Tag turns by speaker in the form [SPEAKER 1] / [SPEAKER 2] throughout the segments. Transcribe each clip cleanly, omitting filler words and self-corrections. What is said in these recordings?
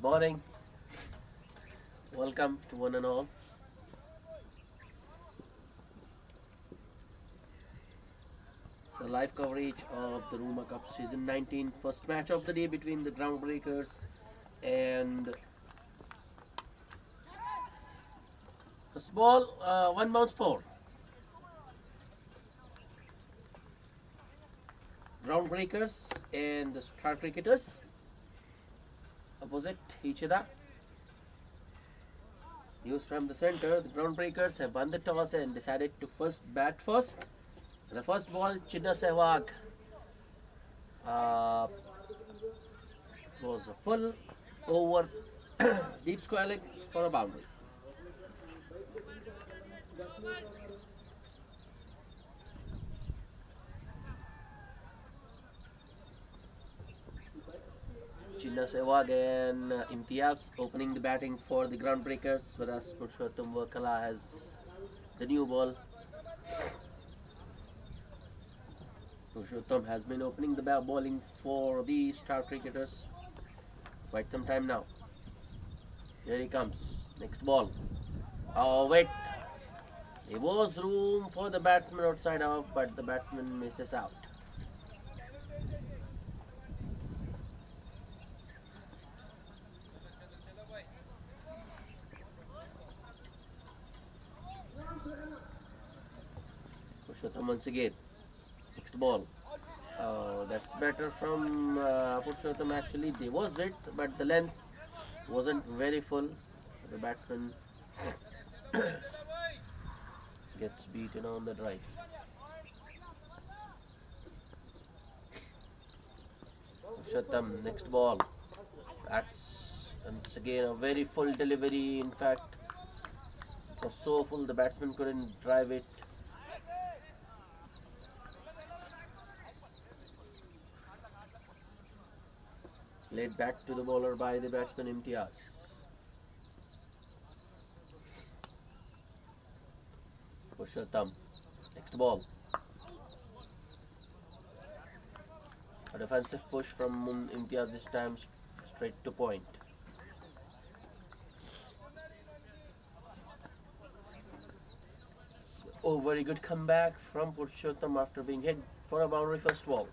[SPEAKER 1] Good morning. Welcome to one and all. So live coverage of the Ruma Cup Season 19 first match of the day between the Groundbreakers and first ball, one bounce four. Groundbreakers and the Star Cricketers opposite each other. News from the center, the Groundbreakers have won the toss and decided to bat first. The first ball, Chinna Sehwag was a full over deep square leg for a boundary. Chinna Sehwag and Imtiaz opening the batting for the Groundbreakers, whereas Purushottam Vakala has the new ball. Purushottam has been opening the bowling for the Star Cricketers quite some time now. Here he comes. Next ball. Oh, wait. There was room for the batsman outside off, but the batsman misses out. Purushottam once again. Next ball. That's better from Purushottam actually. There was width, but the length wasn't very full. The batsman gets beaten on the drive. Purushottam, next ball. That's once again a very full delivery. In fact, it was so full the batsman couldn't drive it. Laid back to the bowler by the batsman Imtiaz. Purushottam, next ball. A defensive push from Imtiaz this time, straight to point. Oh, very good comeback from Purushottam after being hit for a boundary first ball.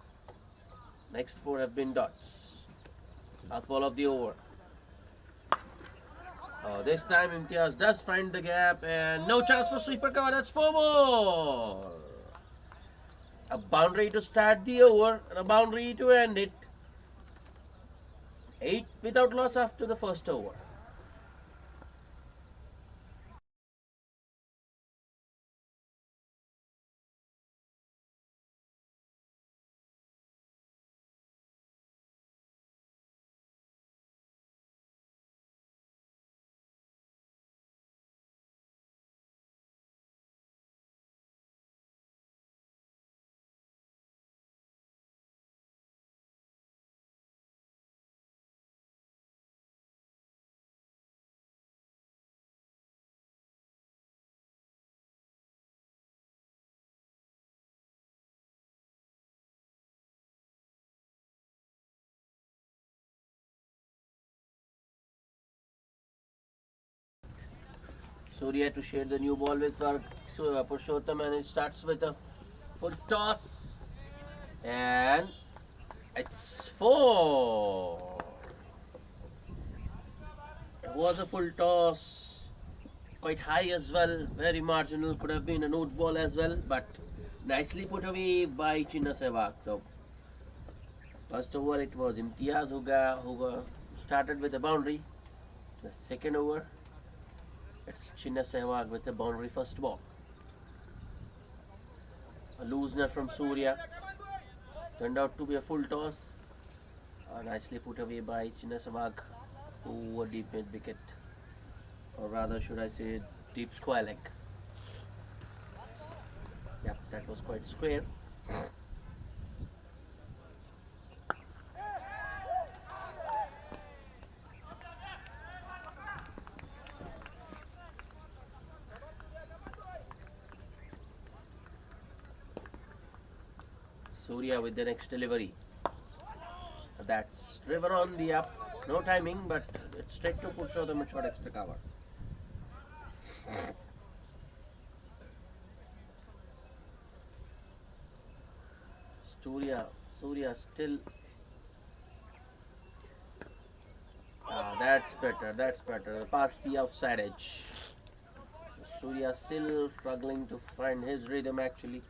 [SPEAKER 1] Next four have been dots. Last ball of the over. This time Imtiaz does find the gap and no chance for sweeper cover. That's 4 more. A boundary to start the over and a boundary to end it. 8 without loss after the first over. Surya to share the new ball with Purushottam, and it starts with a full toss and it's 4. It was a full toss, quite high as well, very marginal, could have been a note ball as well, but nicely put away by Chinna Sehwag. So first over it was Imtiaz who started with a boundary. The second over it's Chinna Sehwag with a boundary first ball. A loosener from Surya. Turned out to be a full toss. Nicely put away by Chinna Sehwag over deep mid wicket. Or rather, should I say, deep square leg. Yep, that was quite square. Surya with the next delivery. That's driven on the up. No timing, but It's straight to Purushottam and short extra cover. Surya still. That's better. That's better. Past the outside edge. Surya still struggling to find his rhythm actually.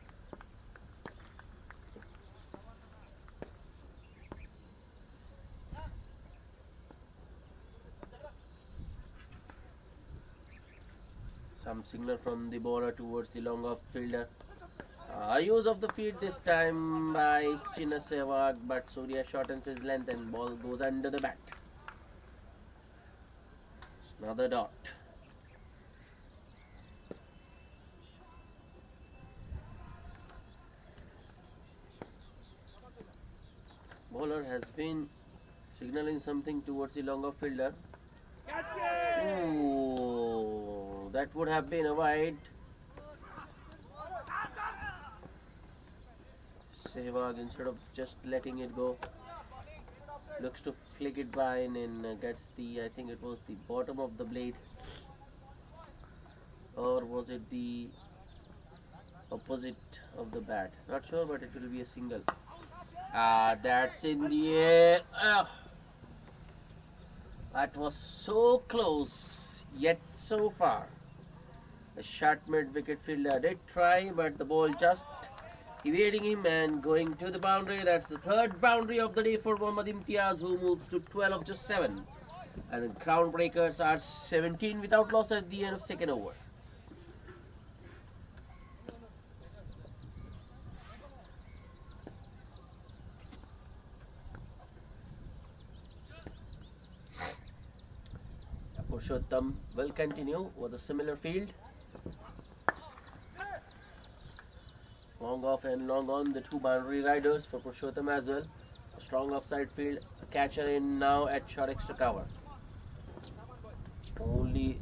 [SPEAKER 1] Some signal from the bowler towards the long off fielder. Use of the feet this time by Chinna Sehwag, but Surya shortens his length and ball goes under the bat. Another dot. Bowler has been signaling something towards the long off fielder. Ooh, that would have been a wide. Sehwag, instead of just letting it go, looks to flick it by and gets the, I think it was the bottom of the blade, or was it the opposite of the bat? Not sure, but it will be a single. That's in the air. That was so close, yet so far. The short mid-wicket fielder did try, but the ball just evading him and going to the boundary. That's the third boundary of the day for Mohammad Imtiaz, who moves to 12 of just 7. And the Crown Breakers are 17 without loss at the end of second over. Purushottam will continue with a similar field. Long off and long on, the two boundary riders for Purushottam as well. A strong offside field, a catcher in now at short extra cover. Only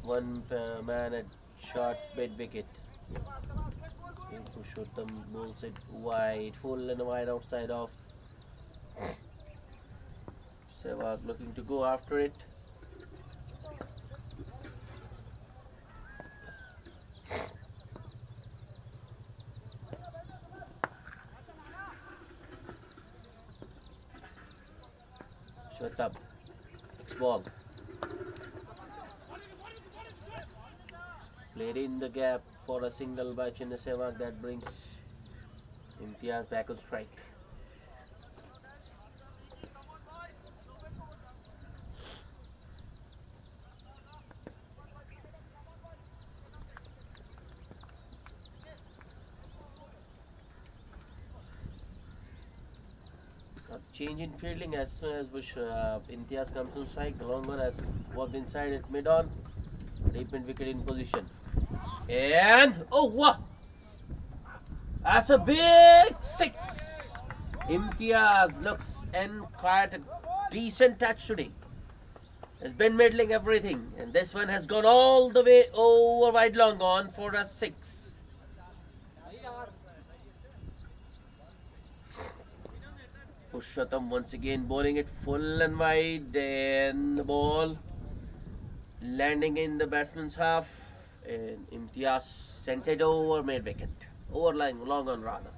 [SPEAKER 1] one man at short mid wicket. Purushottam bowls it wide, full and wide outside off. Sehwag looking to go after it. Shut next ball. Played in the gap for a single by Chinna Sehwag that brings Imtiaz back on strike. Change in fielding as soon as Imtiaz comes on strike. The long one has walked inside at mid on. Deep mid wicket in position. And oh wow! That's a big 6. Imtiaz looks and quite a decent touch today. Has been middling everything, and this one has gone all the way over wide long on for a 6. Purushottam once again bowling it full and wide, and the ball landing in the batsman's half, and Imtiaz sends it over mid wicket, overlying long on rather.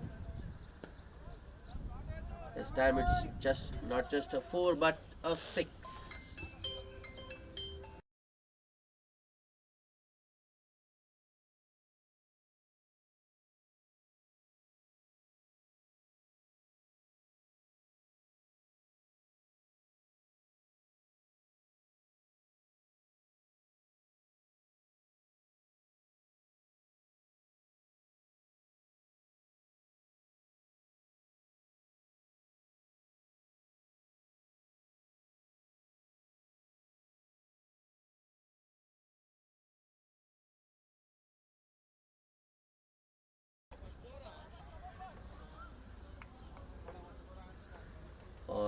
[SPEAKER 1] This time it's just not just a 4 but a 6.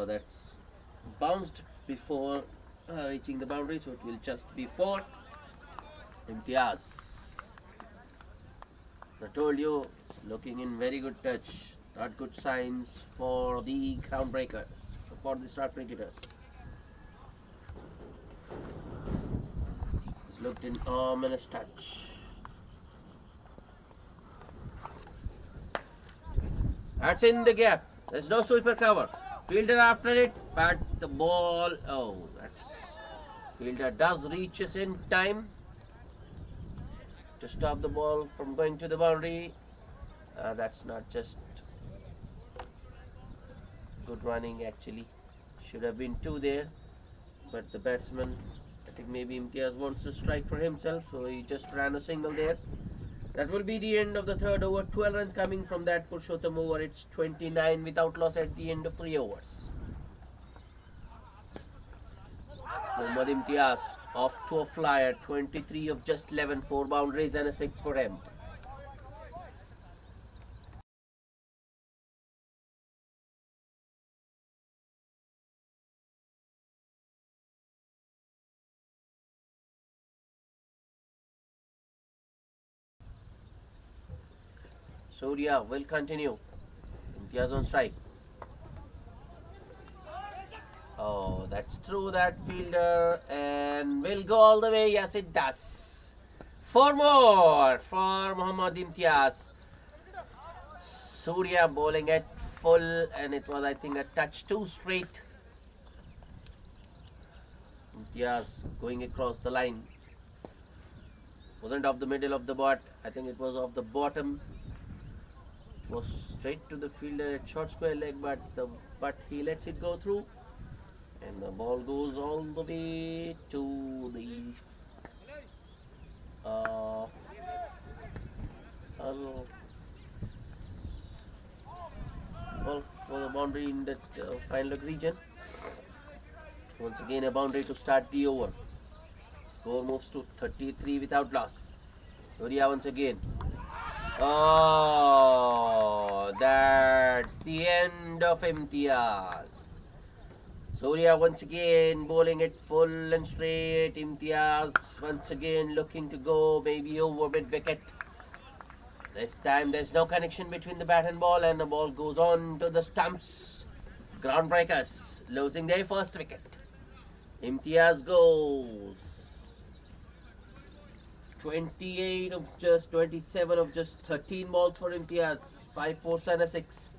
[SPEAKER 1] That's bounced before reaching the boundary, so it will just be 4. Imtiaz, I told you, looking in very good touch. Not good signs for the Crown Breakers, for the start cricketers. Looked in ominous touch. That's in the gap. There's no sweeper cover. Fielder after it, but the ball. Oh, that's. Fielder does reaches in time to stop the ball from going to the boundary. That's not just good running actually. Should have been two there, but the batsman, I think maybe Imtiaz wants to strike for himself, so he just ran a single there. That will be the end of the third over. 12 runs coming from that Purushottam over. It's 29 without loss at the end of 3 overs. Mohammad Imtiaz off to a flyer. 23 of just 11. 4 boundaries and a 6 for him. Surya will continue. Imtiaz on strike. Oh, that's through that fielder and will go all the way. Yes, it does. 4 more for Mohammad Imtiaz. Surya bowling at full, and it was, I think, a touch too straight. Imtiaz going across the line. Wasn't off the middle of the bat. I think it was off the bottom. It was straight to the fielder at short square leg, but he lets it go through. And the ball goes all the way to the for the boundary in that final leg region. Once again a boundary to start the over. Score moves to 33 without loss. Surya once again. Oh, that's the end of Imtiaz. Surya once again bowling it full and straight. Imtiaz once again looking to go maybe over mid wicket. This time there's no connection between the bat and the ball goes on to the stumps. Groundbreakers losing their first wicket. Imtiaz goes 27 of just 13 balls for Imtiaz. 5 fours and a 6.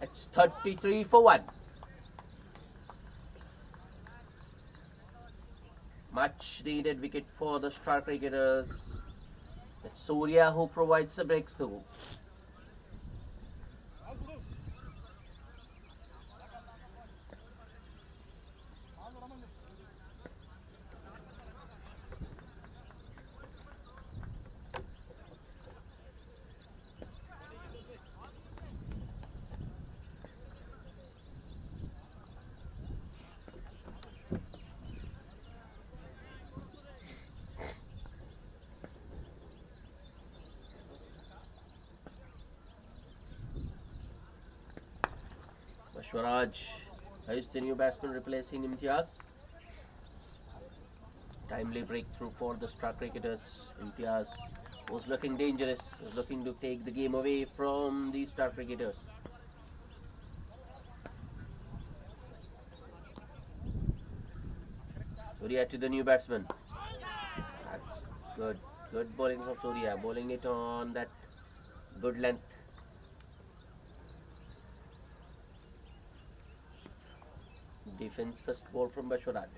[SPEAKER 1] It's 33 for 1. Much needed wicket for the star cricketers. It's Surya who provides the breakthrough. Swaraj is the new batsman replacing Imtiaz. Timely breakthrough for the star cricketers. Imtiaz was looking dangerous, was looking to take the game away from the star cricketers. Surya to the new batsman. That's good. Good bowling from Surya. Bowling it on that good length. Defense first ball from Bashwaraj.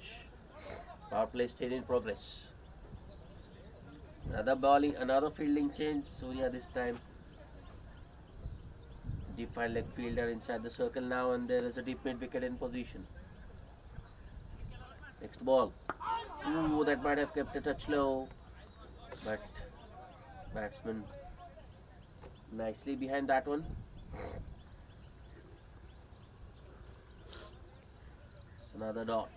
[SPEAKER 1] Power play still in progress. Another fielding change. Surya this time. Deep fine leg fielder inside the circle now, and there is a deep mid wicket in position. Next ball. Ooh, that might have kept a touch low, but batsman nicely behind that one. Another dot.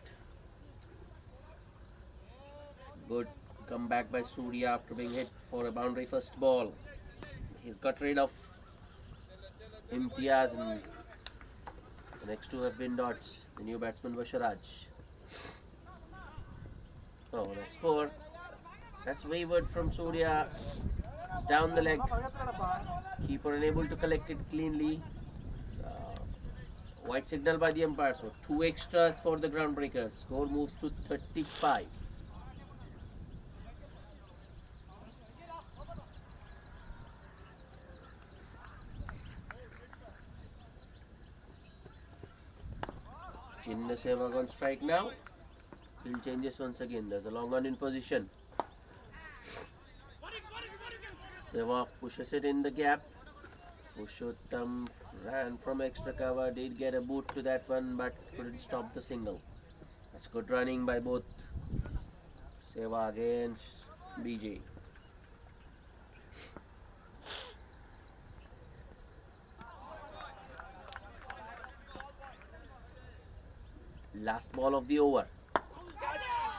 [SPEAKER 1] Good comeback by Surya after being hit for a boundary first ball. He's got rid of Imtiaz, and the next two have been dots. The new batsman Vasharaj. Oh, that's 4. That's wayward from Surya. It's down the leg. Keeper unable to collect it cleanly. White signal by the umpire, so 2 extras for the groundbreakers. Score moves to 35. Chinna Sehwag on strike now. Field changes once again. There's a long on in position. Sehwag pushes it in the gap. Pushottam ran from extra cover. Did get a boot to that one, but couldn't stop the single. That's good running by both Sehwag and BJ. Last ball of the over.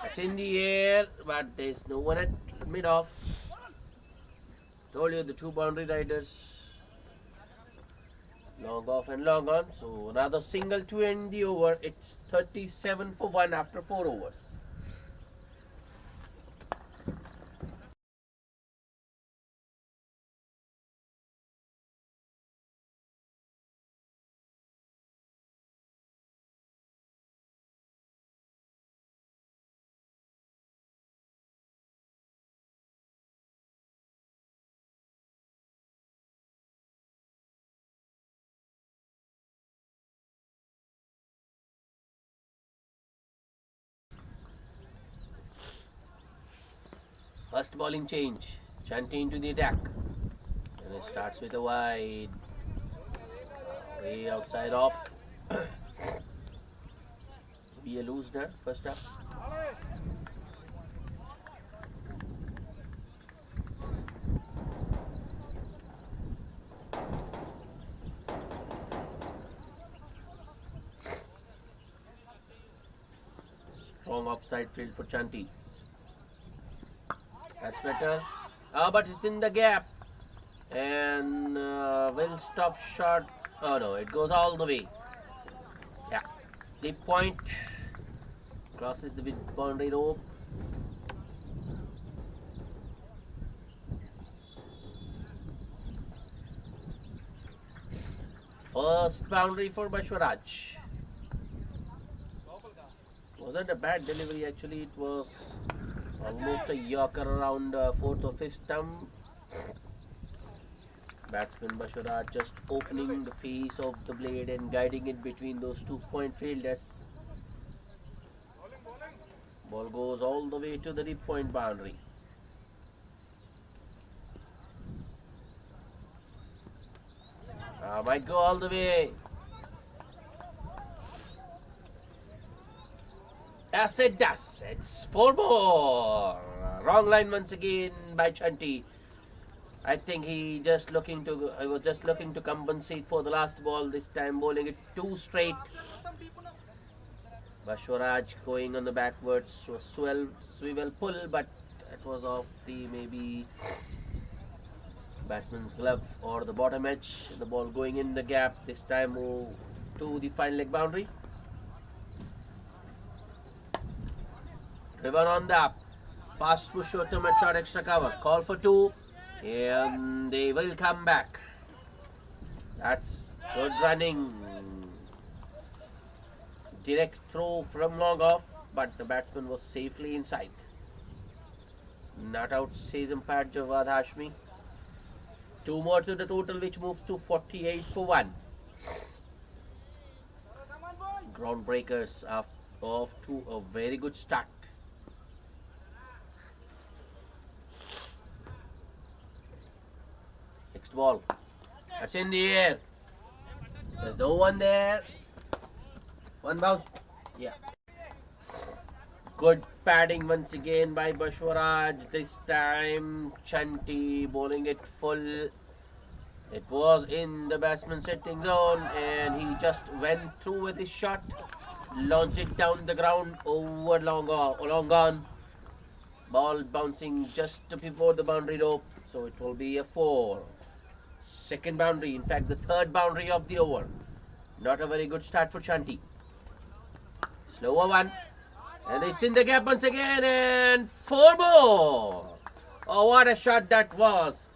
[SPEAKER 1] It's in the air, but there's no one at mid-off. Told you the two boundary riders. Long off and long on. So another single to end the over. It's 37 for 1 after 4 overs. First bowling change. Chanti into the attack. And it starts with a wide. Way outside off. Be a loose there, first up. Strong offside field for Chanti. That's better. But it's in the gap. And will stop short. Oh no, it goes all the way. Yeah. Deep point. Crosses the boundary rope. First boundary for Bashwaraj. Wasn't a bad delivery actually. It was almost a yorker around 4th or 5th stump. Batsman Bashwaraj just opening the face of the blade and guiding it between those 2-point fielders. Ball goes all the way to the deep point boundary. Might go all the way. Yes, it does. It's 4 more. Wrong line once again by Chanti. I think he was just looking to compensate for the last ball. This time bowling it 2 straight. Bashwaraj going on the backwards swivel pull, but it was off the maybe batsman's glove or the bottom edge. The ball going in the gap. This time to the fine leg boundary. Driven on the up. Pass Pushottam at short extra cover. Call for 2. And they will come back. That's good running. Direct throw from long off, but the batsman was safely inside. Not out, says umpire Jawad Hashmi. 2 more to the total, which moves to 48 for 1. Groundbreakers off to a very good start. Next ball. That's in the air. There's no one there. One bounce. Yeah. Good padding once again by Bashwaraj. This time Chanti bowling it full. It was in the batsman's sitting zone and he just went through with his shot. Launched it down the ground over long on. Ball bouncing just before the boundary rope. So it will be a 4. Second boundary, in fact the third boundary of the over. Not a very good start for Chanti. Slower one. And it's in the gap once again and 4 more. Oh, what a shot that was.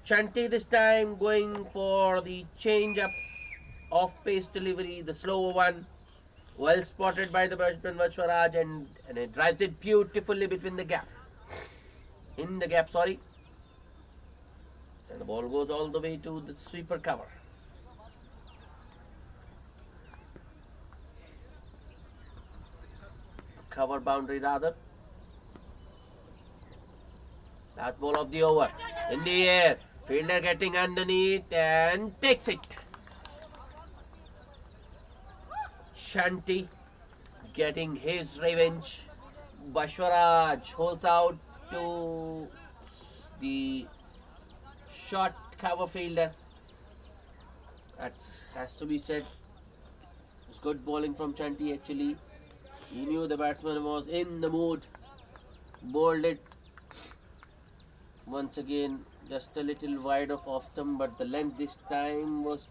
[SPEAKER 1] Chanti this time going for the change up off-pace delivery, the slower one. Well spotted by the batsman Bashwaraj and it drives it beautifully between the gap. In the gap, sorry. And the ball goes all the way to the sweeper cover. cover boundary rather. Last ball of the over. In the air. Fielder getting underneath and takes it. Shanti getting his revenge. Bashwaraj holds out to the short cover fielder. That has to be said. It's good bowling from Shanti actually. He knew the batsman was in the mood. Bowled it once again, just a little wide of off stump, but the length this time was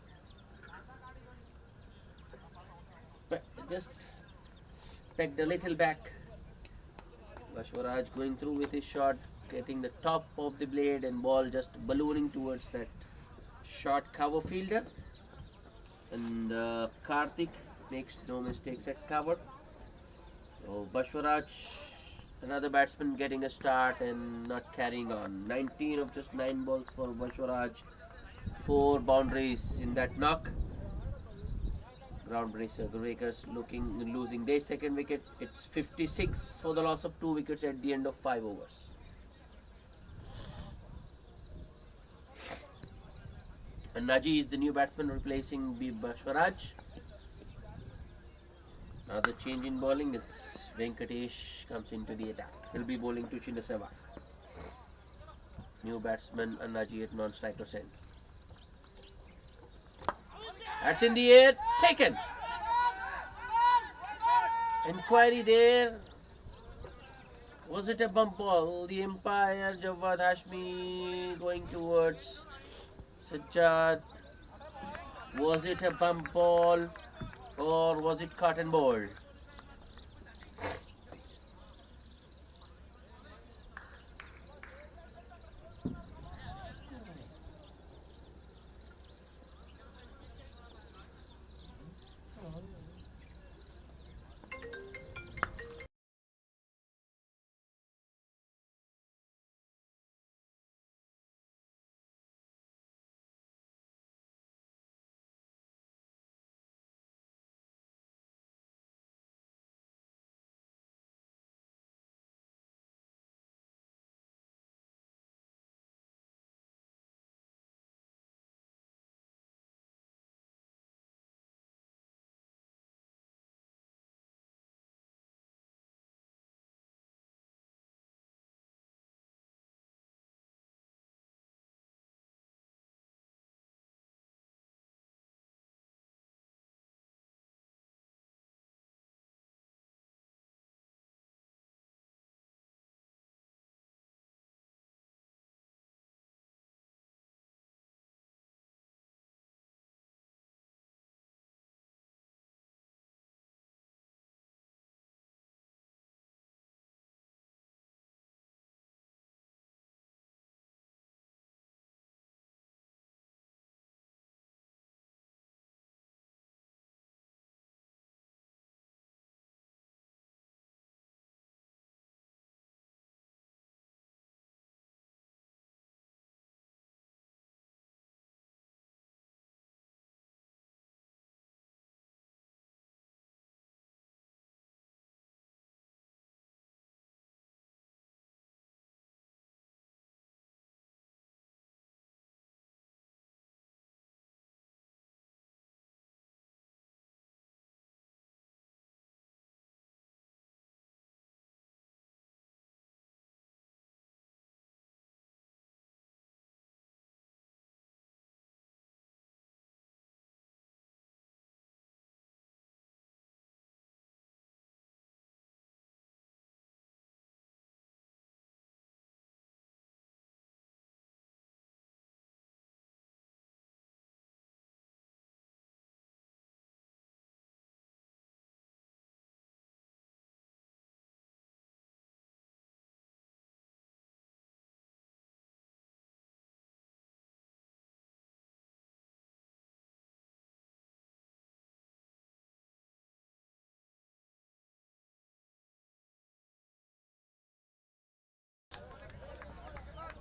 [SPEAKER 1] just pegged a little back. Bashwaraj going through with his shot, getting the top of the blade and ball just ballooning towards that short cover fielder. And Karthik makes no mistakes at cover. So Bashwaraj, another batsman getting a start and not carrying on. 19 of just 9 balls for Bashwaraj. 4 boundaries in that knock. Groundbreakers losing their second wicket. It's 56 for the loss of 2 wickets at the end of 5 overs. And Naji is the new batsman replacing B. Bashwaraj. Another change in bowling is Venkatesh comes into the attack. He'll be bowling to Chinna Sehwag. New batsman Naji at non-striker end. That's in the air, taken. Inquiry there. Was it a bump ball? The umpire Jawad Hashmi going towards Sajjad. Was it a bump ball or was it caught and bowled?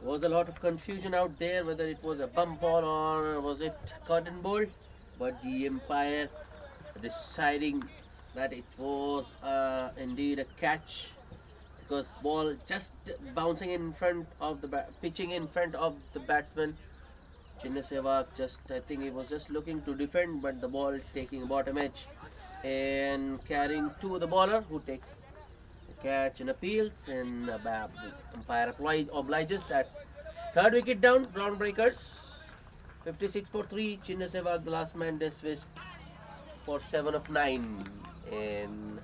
[SPEAKER 1] Was a lot of confusion out there whether it was a bump ball or was it cotton ball, but the umpire deciding that it was indeed a catch because ball just bouncing in front of the pitching in front of the batsman. Chinnasewak just, I think he was just looking to defend, but the ball taking bottom edge and carrying to the bowler who takes the catch and appeals, and the umpire obliges. That's third wicket down. Groundbreakers 56 for 3. Chinnasewak, the last man dismissed for 7 of 9, and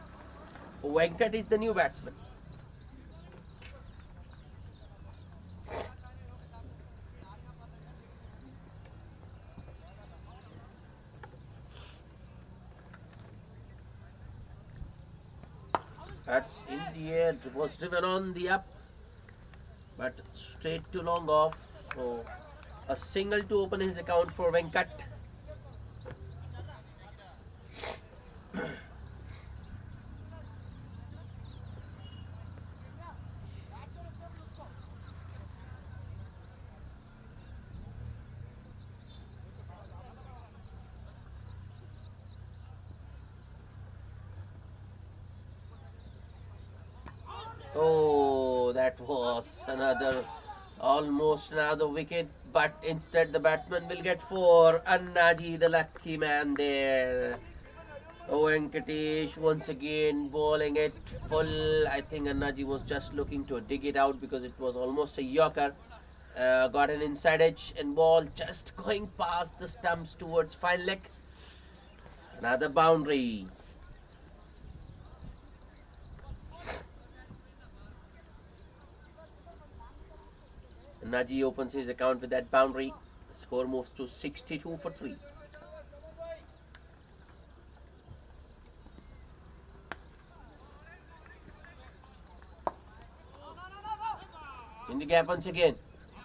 [SPEAKER 1] Venkat is the new batsman. That's in the air. It was driven on the up, but straight to long off. So a single to open his account for Venkat. Oh, that was almost another wicket, but instead the batsman will get 4. Annaji, the lucky man there. Venkatesh once again bowling it full. I think Annaji was just looking to dig it out because it was almost a yorker. Got an inside edge and ball just going past the stumps towards fine leg. Another boundary. Naji opens his account with that boundary. Score moves to 62 for 3. In the gap once again.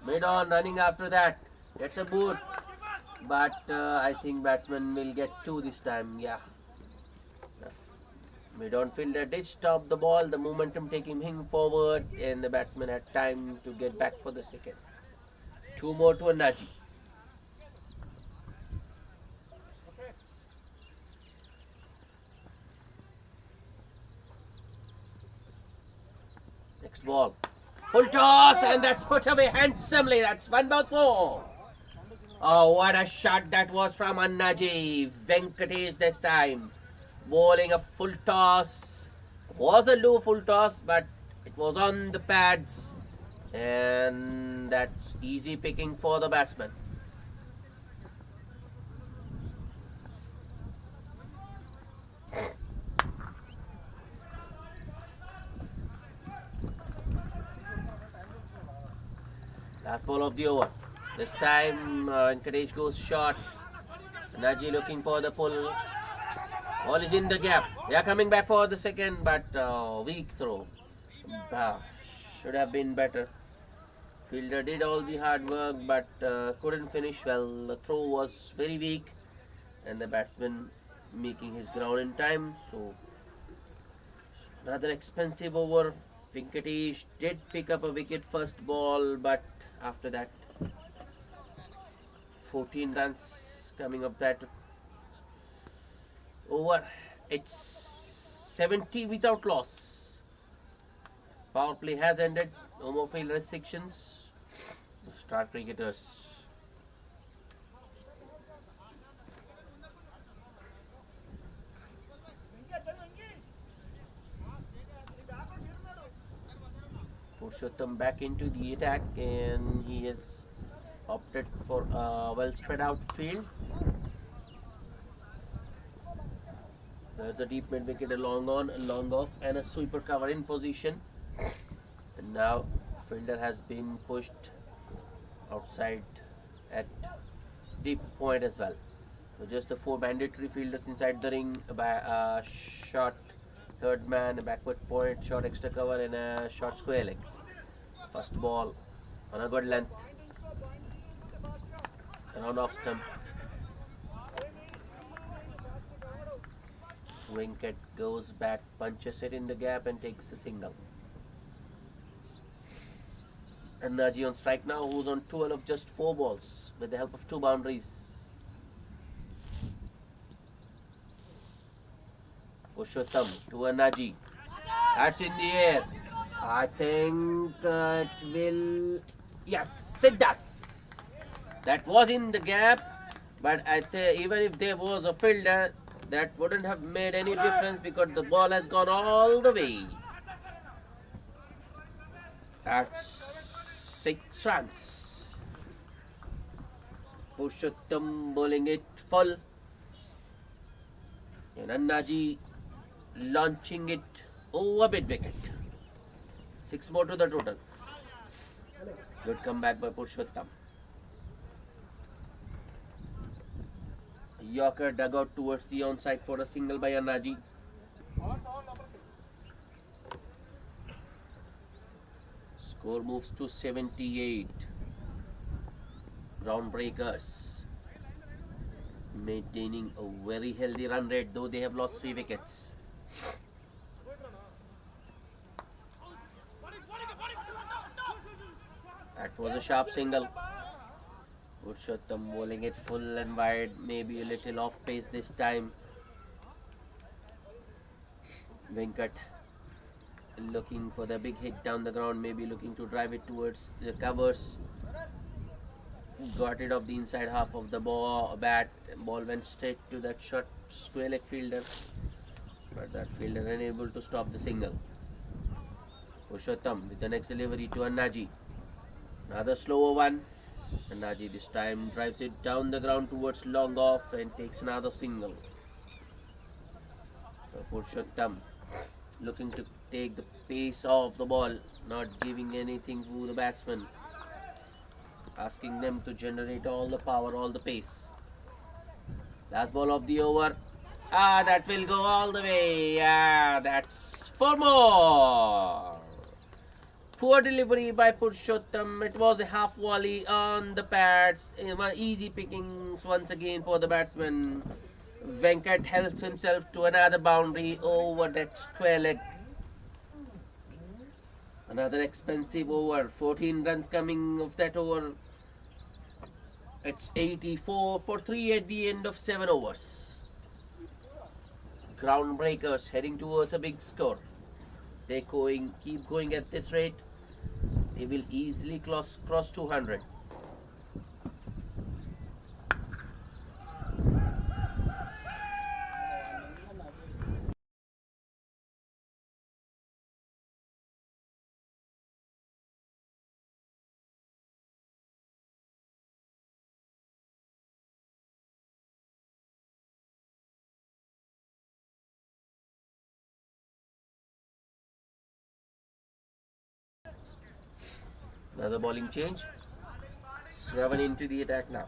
[SPEAKER 1] Mid on, running after that. Gets a boot. But I think batsman will get 2 this time. Yeah. Mid on fielder did stop the ball. The momentum taking him forward. And the batsman had time to get back for the second. 2 more to Naji. Next ball. Full toss, and that's put away handsomely. That's 1/4. Oh, what a shot that was from Annaji. Venkatesh this time. Bowling a full toss. It was a low full toss, but it was on the pads. And that's easy picking for the batsman. Last ball of the over. This time Venkatesh goes short. Naji looking for the pull. Ball is in the gap. They are coming back for the second, but weak throw. Should have been better. Fielder did all the hard work, but couldn't finish well. The throw was very weak, and the batsman making his ground in time. So another expensive over. Venkatesh did pick up a wicket first ball, but after that 14 runs coming up that over. It's 70 without loss. Power play has ended. No more field restrictions. Start cricketers. Purushottam back into the attack, and he has opted for a well spread out field. There's a deep mid wicket, a long on, a long off, and a sweeper cover in position. And now fielder has been pushed outside at deep point as well. So just the 4 mandatory fielders inside the ring, a short third man, a backward point, short extra cover, and a short square leg. First ball on a good length. Around off stump. Venkat goes back, punches it in the gap, and takes the single. And Naji on strike now, who's on 12 of just 4 balls with the help of 2 boundaries. Purushottam to Anaji. That's in the air. I think it will. Yes, it does. That was in the gap, but even if there was a fielder, that wouldn't have made any difference because the ball has gone all the way. That's 6 runs. Purushottam bowling it full. And Annaji launching it over mid wicket. 6 more to the total. Good comeback by Purushottam. Yorker dug out towards the onside for a single by Annaji. Score moves to 78. Groundbreakers maintaining a very healthy run rate, though they have lost 3 wickets. That was a sharp single. Purushottam bowling it full and wide, maybe a little off pace this time. Venkat looking for the big hit down the ground, maybe looking to drive it towards the covers. Got it off the inside half of the bat. Ball went straight to that short square leg fielder, but that fielder unable to stop the single. Purushottam with the next delivery to Annaji. Another slower one. Annaji this time drives it down the ground towards long off and takes another single. Purushottam looking to take the pace of the ball, not giving anything to the batsman, asking them to generate all the power, all the pace. Last ball of the over. That will go all the way. That's 4 more. Poor delivery by Purushottam. It was a half volley on the pads. Easy pickings once again for the batsman. Venkat helps himself to another boundary over that square leg. Another expensive over. 14 runs coming of that over. It's 84 for 3 at the end of 7 overs. Groundbreakers heading towards a big score. They keep going at this rate. They will easily cross 200. Another bowling change. Shravan into the attack now.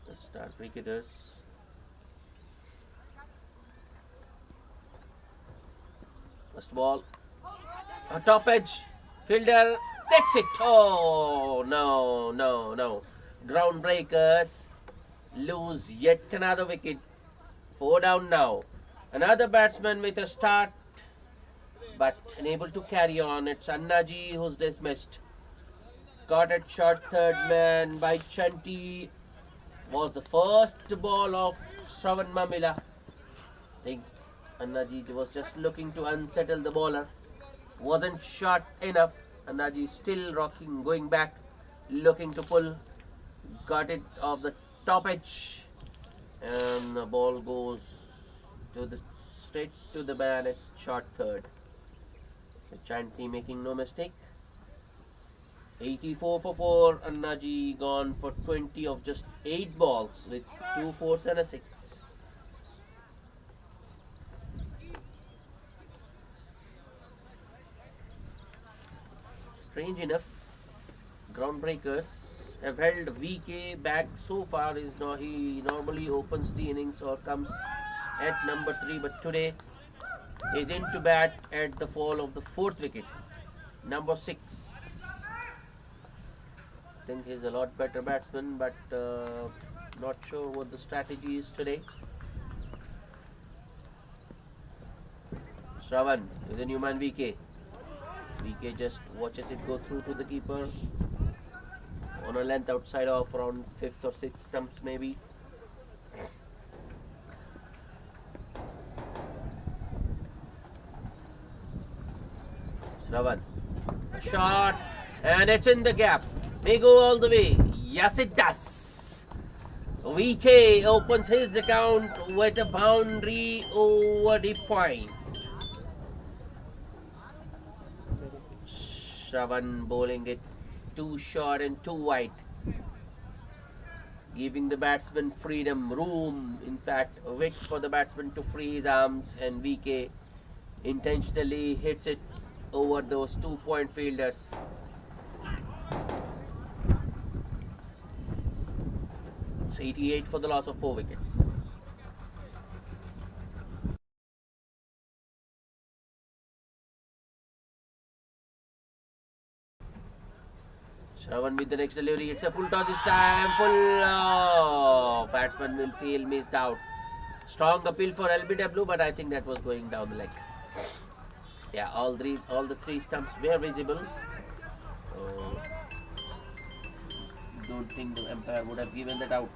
[SPEAKER 1] The star cricketers. First ball. A top edge. Fielder takes it. Oh, no. Groundbreakers lose yet another wicket. 4 down now. Another batsman with a start, but unable to carry on. It's Annaji who's dismissed. Caught at short third man by Chanti. Was the first ball of Shravan Mamila. I think Annaji was just looking to unsettle the bowler. Wasn't short enough. Annaji still rocking, going back, looking to pull. Got it off the top edge, and the ball goes straight to the man at short third. Chanti making no mistake. 84 for 4. Annaji gone for 20 of just 8 balls with 2 fours and a 6. Strange enough, Groundbreakers have held VK back so far. He normally opens the innings or comes at number 3, but today is into bat at the fall of the 4th wicket. Number 6. I think he's a lot better batsman, but not sure what the strategy is today. Shravan with a new man VK. VK just watches it go through to the keeper on a length outside of around 5th or 6th stumps maybe. Shravan, a shot, and it's in the gap. May go all the way. Yes, it does. VK opens his account with a boundary over the point. Shravan bowling it too short and too wide, giving the batsman freedom, room, in fact, width for the batsman to free his arms, and VK intentionally hits it over those 2-point fielders. It's 88 for the loss of 4 wickets. Shravan with the next delivery. It's a full toss this time. Full. Oh, batsman will feel missed out. Strong appeal for LBW, but I think that was going down the leg. Yeah, all the three stumps were visible. Don't think the umpire would have given that out.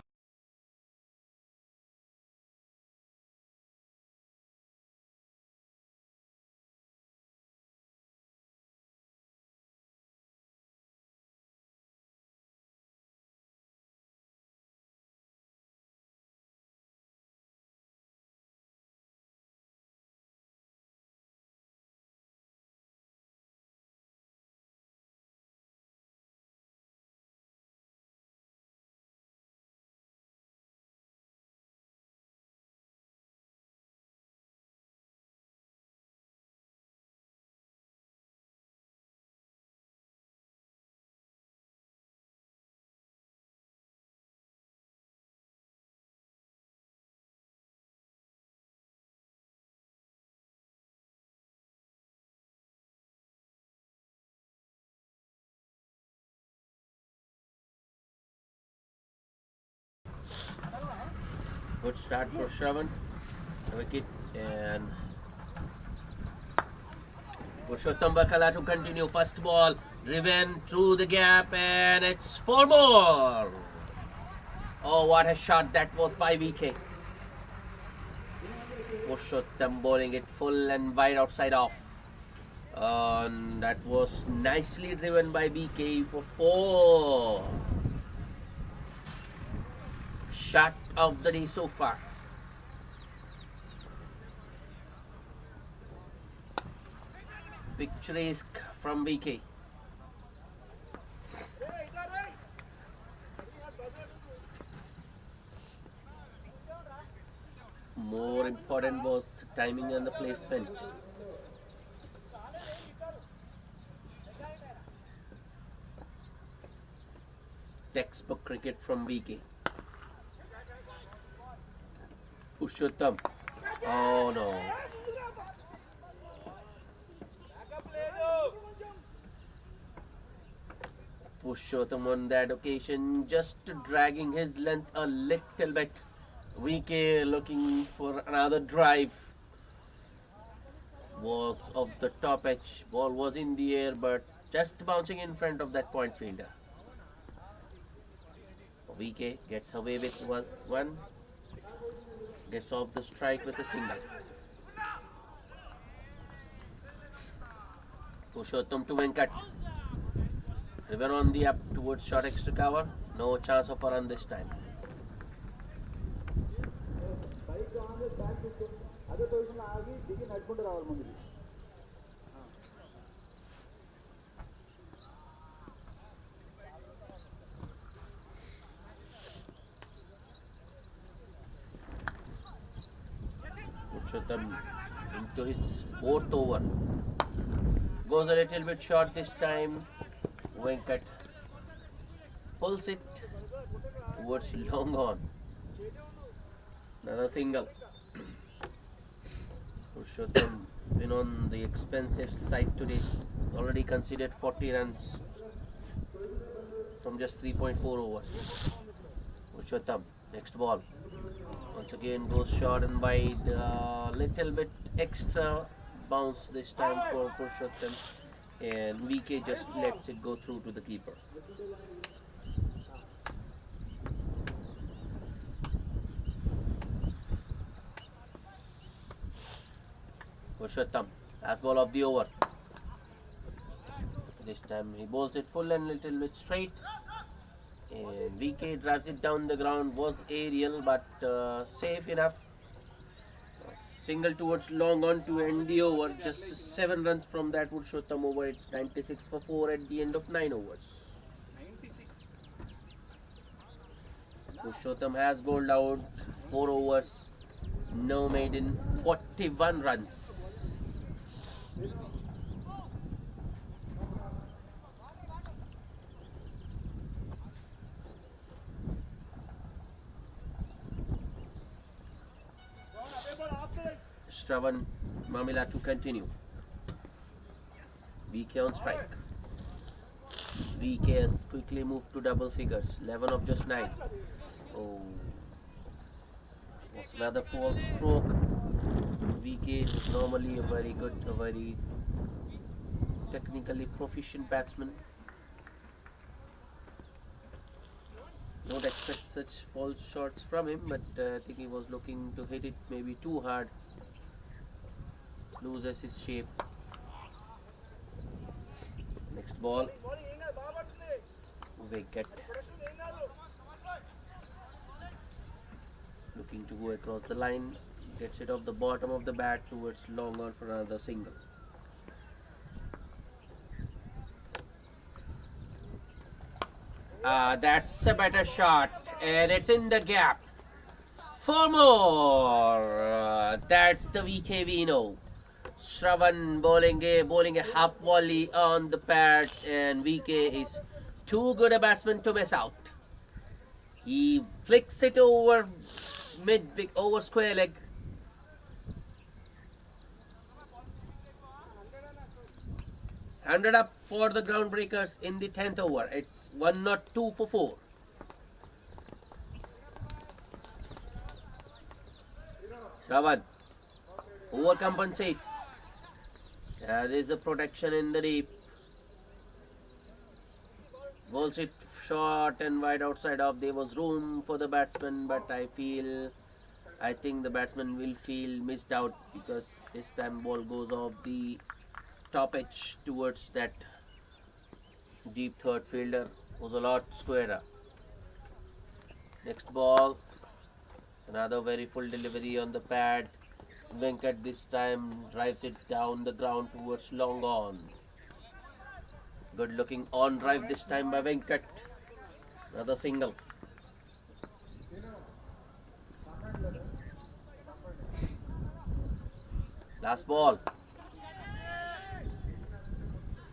[SPEAKER 1] Good start for Shravan. A wicket, and Purushottam Bakala to continue. First ball, driven through the gap, and it's 4 more. Oh, what a shot that was by VK. Purushottam bowling it full and wide outside off. And that was nicely driven by VK for 4. Shot of the day so far. Picturesque from VK. More important was the timing and the placement. Textbook cricket from VK. Purushottam. Oh no. Purushottam on that occasion just dragging his length a little bit. VK looking for another drive. Was of the top edge. Ball was in the air but just bouncing in front of that point fielder. VK gets away with one. Gets off the strike with a single. Purushottam to Venkat. River on the up towards short extra cover. No chance of a run this time. Purushottam into his 4th over. Goes a little bit short this time. Venkat pulls it towards long on. Another single. Purushottam been on the expensive side today. Already conceded 40 runs from just 3.4 overs. Purushottam, next ball. Once again goes short and wide. Little bit extra bounce this time for Purushottam. and VK just lets it go through to the keeper. Purushottam, last ball of the over. This time he bowls it full and little bit straight. And VK drives it down the ground. Was aerial but safe enough. Single towards long on to end the over. Just 7 runs from that would Purushottam over. It's 96 for 4 at the end of 9 overs. Purushottam has bowled out 4 overs. No maiden, 41 runs. Shravan Mamila to continue. VK on strike. VK has quickly moved to double figures. 11 of just 9. Oh, was another false stroke. VK is normally a very technically proficient batsman. Don't expect such false shots from him, but I think he was looking to hit it maybe too hard. Loses his shape. Next ball. Wicket. Looking to go across the line. Gets it off the bottom of the bat towards long on for another single. That's a better shot, and it's in the gap. 4 more. That's the VK we know. Shravan bowling a half volley on the pads, and VK is too good a batsman to miss out. He flicks it over over square leg. Handed up for the groundbreakers in the 10th over. It's 1 not 2 for 4. Shravan overcompensates. There is a protection in the deep. Bowls it short and wide outside off. There was room for the batsman, but I think the batsman will feel missed out because this time ball goes off the top edge towards that deep third fielder. Was a lot squarer. Next ball. Another very full delivery on the pad. Venkat this time drives it down the ground towards long on. Good looking on drive this time by Venkat. Another single. Last ball.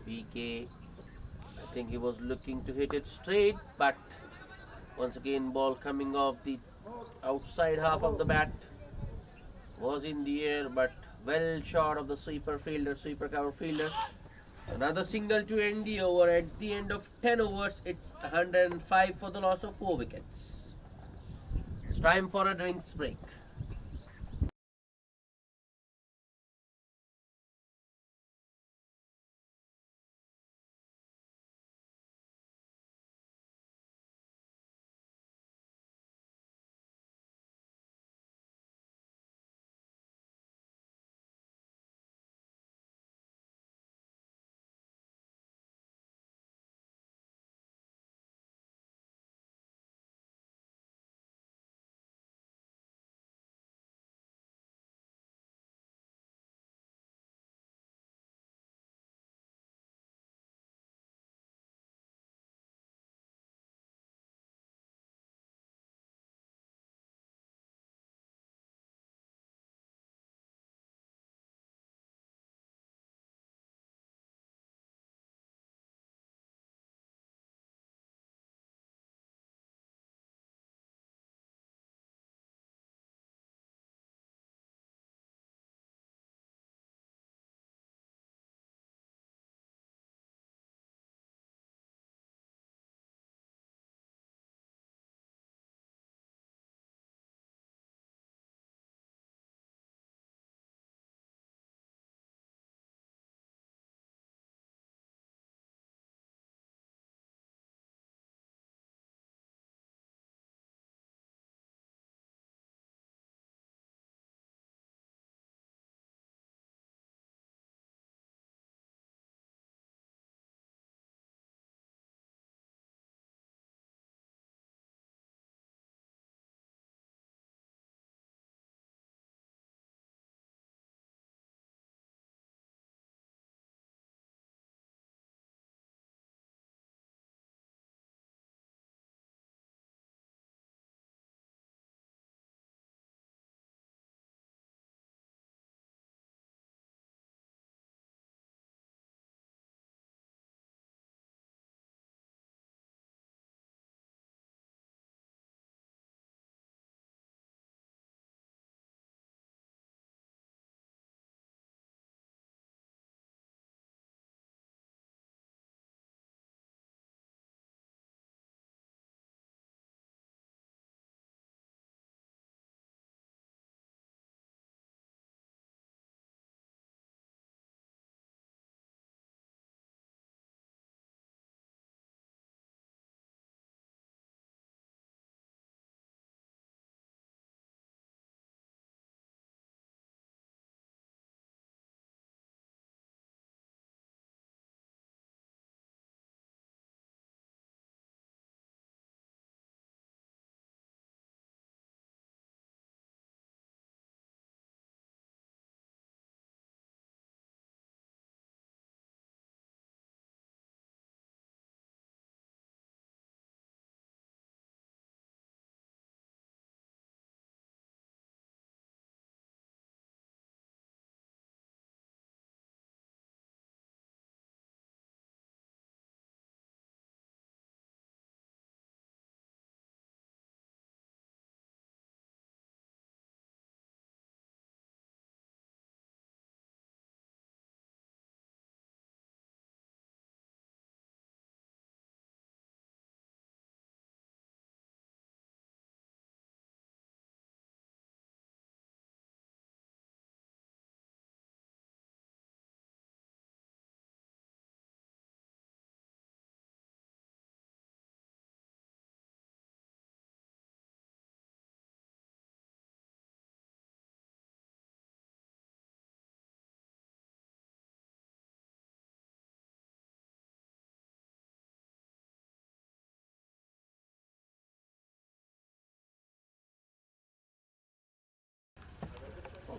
[SPEAKER 1] VK, I think he was looking to hit it straight, but once again ball coming off the outside half of the bat. Was in the air, but well short of the sweeper cover fielder. Another single to end the over. At the end of 10 overs, it's 105 for the loss of 4 wickets. It's time for a drinks break.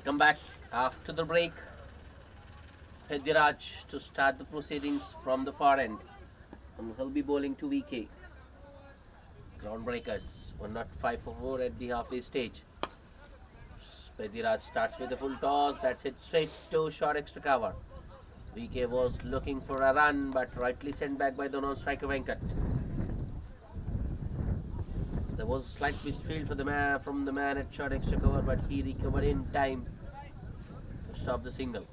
[SPEAKER 1] Welcome back after the break. Pediraj to start the proceedings from the far end. And he'll be bowling to VK. Groundbreakers, 1 not 5 for 4 at the halfway stage. Pediraj starts with a full toss, that's hit straight to short extra cover. VK was looking for a run but rightly sent back by the non-striker Venkat. There was a slight misfield for the man from the man at short extra cover, but he recovered in time to stop the single.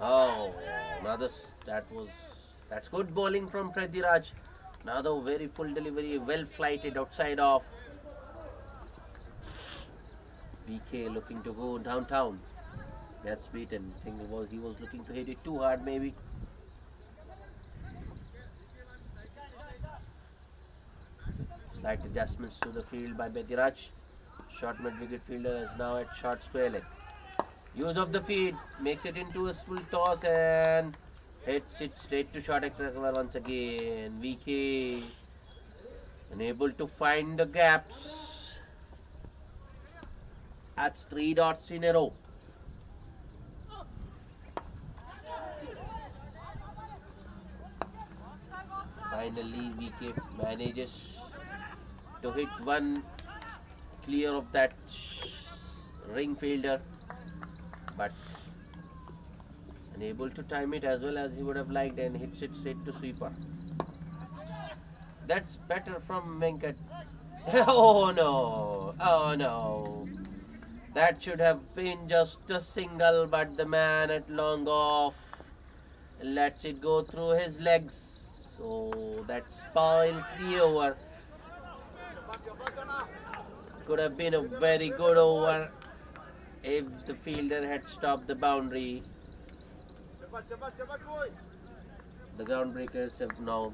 [SPEAKER 1] Oh, that's good bowling from Pediraj. Another very full delivery, well flighted outside off. VK looking to go downtown. Gets beaten. I think he was looking to hit it too hard maybe. Slight adjustments to the field by Pediraj. Short mid-wicket fielder is now at short square leg. Use of the feet, makes it into a full toss and hits it straight to short extra cover once again. VK unable to find the gaps. That's 3 dots in a row. Finally, VK manages to hit one clear of that ring fielder, but unable to time it as well as he would have liked and hits it straight to sweeper. That's better from Venkat. Oh no, oh no. That should have been just a single, but the man at long off lets it go through his legs. So that spoils the over. Could have been a very good over if the fielder had stopped the boundary. The groundbreakers have now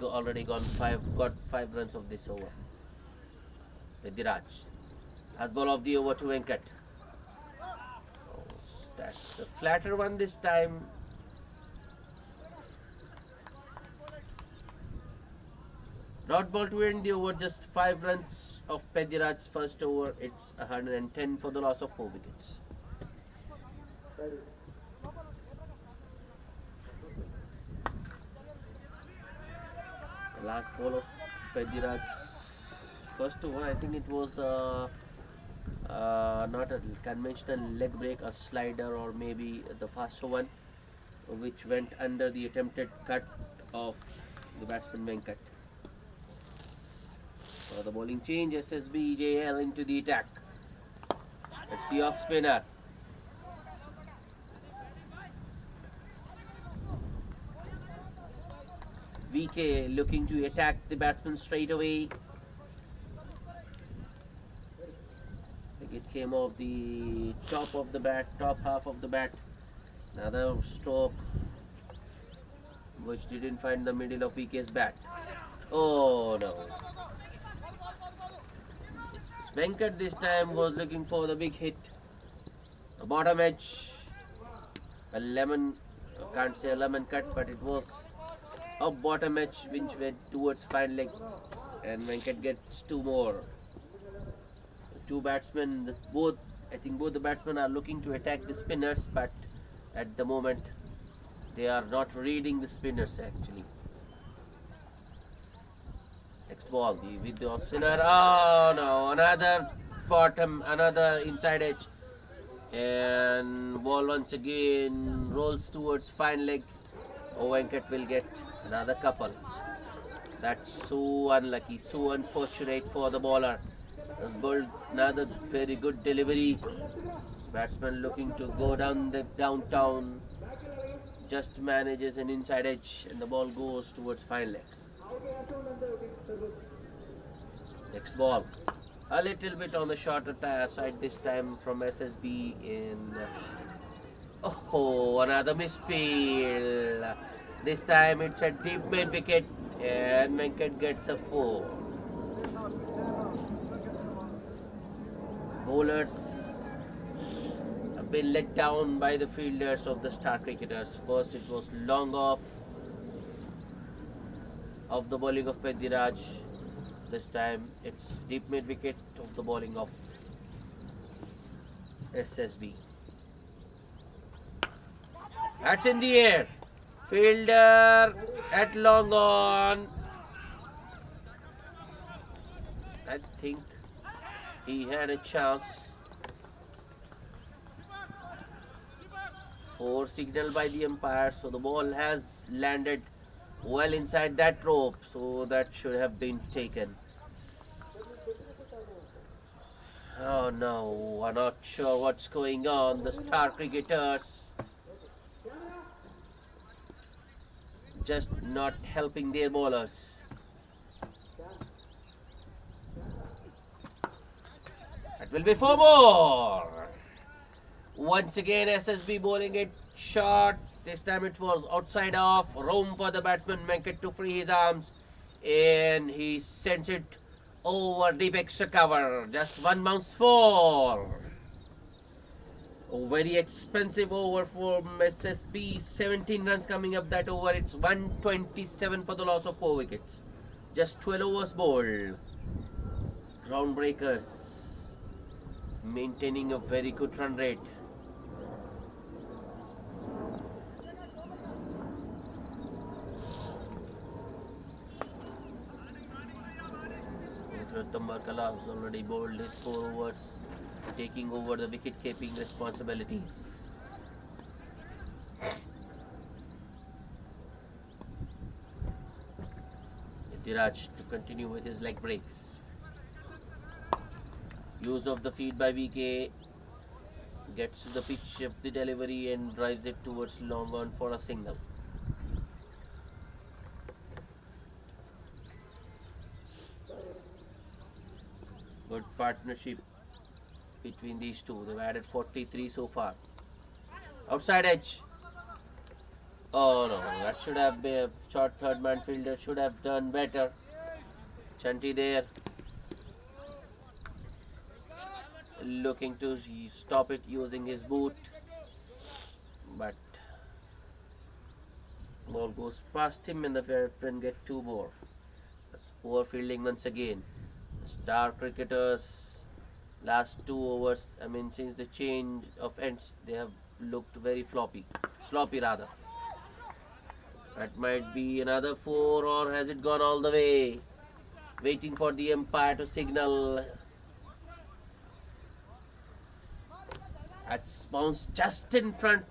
[SPEAKER 1] already got 5 runs of this over. Pediraj has ball of the over to Venkat. Oh, that's the flatter one this time. Not ball to end the over, just 5 runs of Pediraj's first over. It's 110 for the loss of 4 wickets. The last ball of Pediraj's first over, I think it was not a conventional leg break, a slider or maybe the faster one, which went under the attempted cut of the batsman Venkat. For the bowling change, SSBJL into the attack. It's the off spinner. VK looking to attack the batsman straight away. It came off the top of the bat, top half of the bat. Another stroke which didn't find the middle of VK's bat. Oh no. Venkat this time was looking for the big hit. A bottom edge. A lemon, I can't say a lemon cut, but it was a bottom edge which went towards fine leg. And Venkat gets 2 more. 2 batsmen, I think both the batsmen are looking to attack the spinners, but at the moment they are not reading the spinners actually. Next ball, with the off spinner. Oh no, another bottom, another inside edge, and ball once again rolls towards fine leg. Oh, Venkat will get another couple. That's so unlucky, so unfortunate for the bowler. Has bowled another very good delivery. Batsman looking to go down the downtown, just manages an inside edge and the ball goes towards fine leg. Next ball, a little bit on the shorter side this time from SSB in. Oh, another misfield. This time it's a deep mid wicket and Venkat gets a 4. Bowlers have been let down by the fielders of the star cricketers. First it was long off of the bowling of Pediraj. This time it's deep mid wicket of the bowling of SSB. That's in the air. Fielder at long on. I think he had a chance. 4 signal by the umpire, so the ball has landed well inside that rope, so that should have been taken. Oh no, I'm not sure what's going on. The star cricketers just not helping their bowlers. That will be 4 more. Once again, SSB bowling it short. This time it was outside off. Room for the batsman Venkat to free his arms. And he sent it over deep extra cover. Just 1 bounce 4. A very expensive over for SSB. 17 runs coming up that over. It's 127 for the loss of 4 wickets. Just 12 overs bowled. Ground breakers maintaining a very good run rate. Tambarkala has already bowled his 4 overs, taking over the wicket-keeping responsibilities. Diraj to continue with his leg breaks. Use of the feed by VK, gets to the pitch of the delivery and drives it towards long on for a single. Good partnership between these two. They've added 43 so far. Outside edge. Oh no, that should have been a short third man fielder, should have done better. Chanti there. Looking to stop it using his boot. But ball goes past him and the batsman get 2 more. That's poor fielding once again. Star cricketers last 2 overs, since the change of ends, they have looked very sloppy rather. That might be another 4, or has it gone all the way? Waiting for the umpire to signal. That's bounced just in front.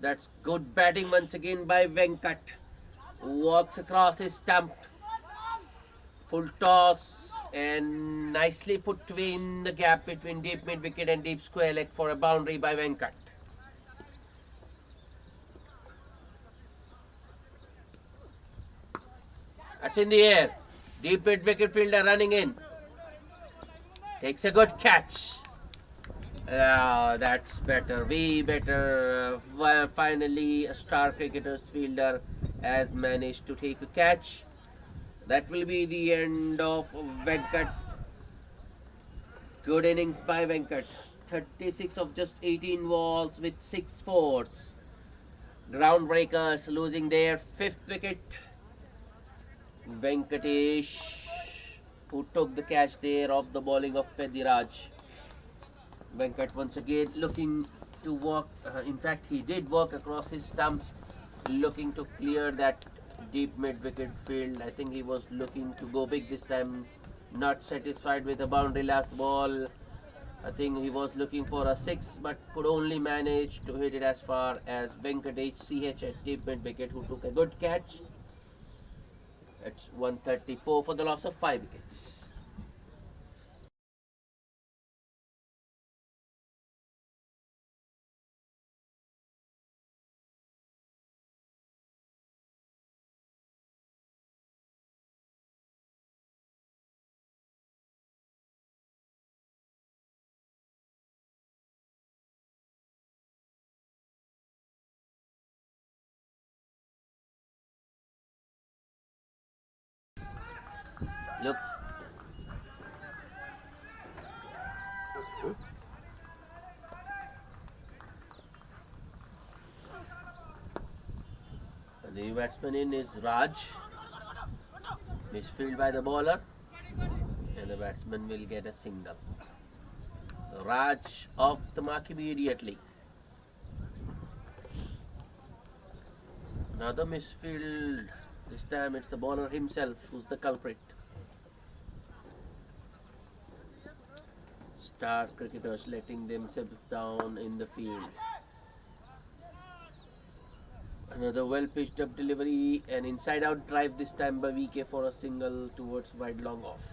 [SPEAKER 1] That's good batting once again by Venkat. Walks across his stump. Full toss and nicely put between the gap between deep mid wicket and deep square leg for a boundary by Venkat. That's in the air. Deep mid wicket fielder running in. Takes a good catch. That's better, way better. Finally, a star cricketer's fielder has managed to take a catch. That will be the end of Venkat. Good innings by Venkat. 36 of just 18 balls with 6 fours. Groundbreakers losing their 5th wicket. Venkatesh, who took the catch there of the bowling of Pediraj. Venkat once again looking to walk. In fact, he did walk across his stumps, looking to clear that deep mid wicket field. I think he was looking to go big this time, not satisfied with the boundary last ball. I think he was looking for a 6, but could only manage to hit it as far as Venkatesh CH at deep mid wicket, who took a good catch. It's 134 for the loss of 5 wickets. Looks. The new batsman in is Raj. Misfield by the bowler. And the batsman will get a single. Raj off the mark immediately. Another misfield. This time it's the bowler himself who's the culprit. Star cricketers letting themselves down in the field. Another well pitched up delivery, an inside out drive this time by VK for a single towards wide long off.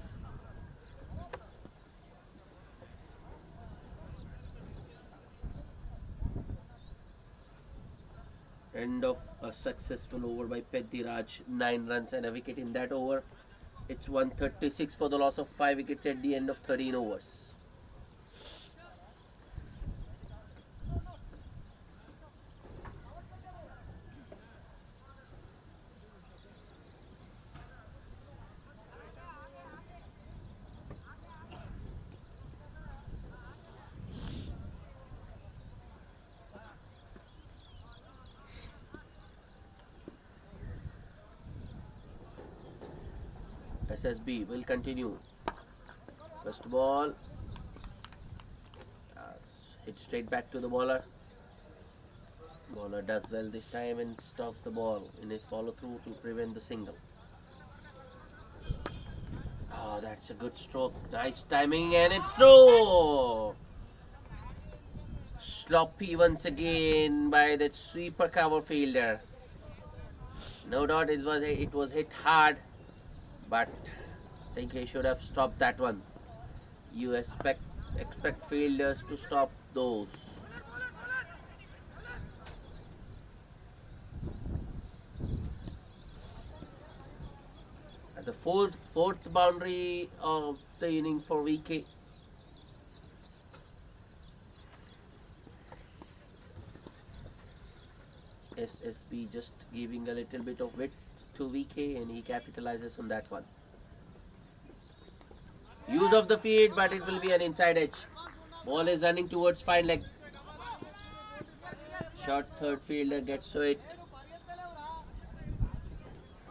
[SPEAKER 1] End of a successful over by Pediraj, 9 runs and a wicket in that over. It's 136 for the loss of 5 wickets at the end of 13 overs. SSB will continue. First ball, hit straight back to the bowler. Bowler does well this time and stops the ball in his follow through to prevent the single. Oh, that's a good stroke. Nice timing and it's through. Sloppy once again by that sweeper cover fielder. No doubt it was hit hard, but I think he should have stopped that one. You expect fielders to stop those. At the fourth boundary of the inning for VK. SSB just giving a little bit of width to VK and he capitalizes on that one. Use of the feed, but it will be an inside edge. Ball is running towards fine leg. Short third fielder gets to it.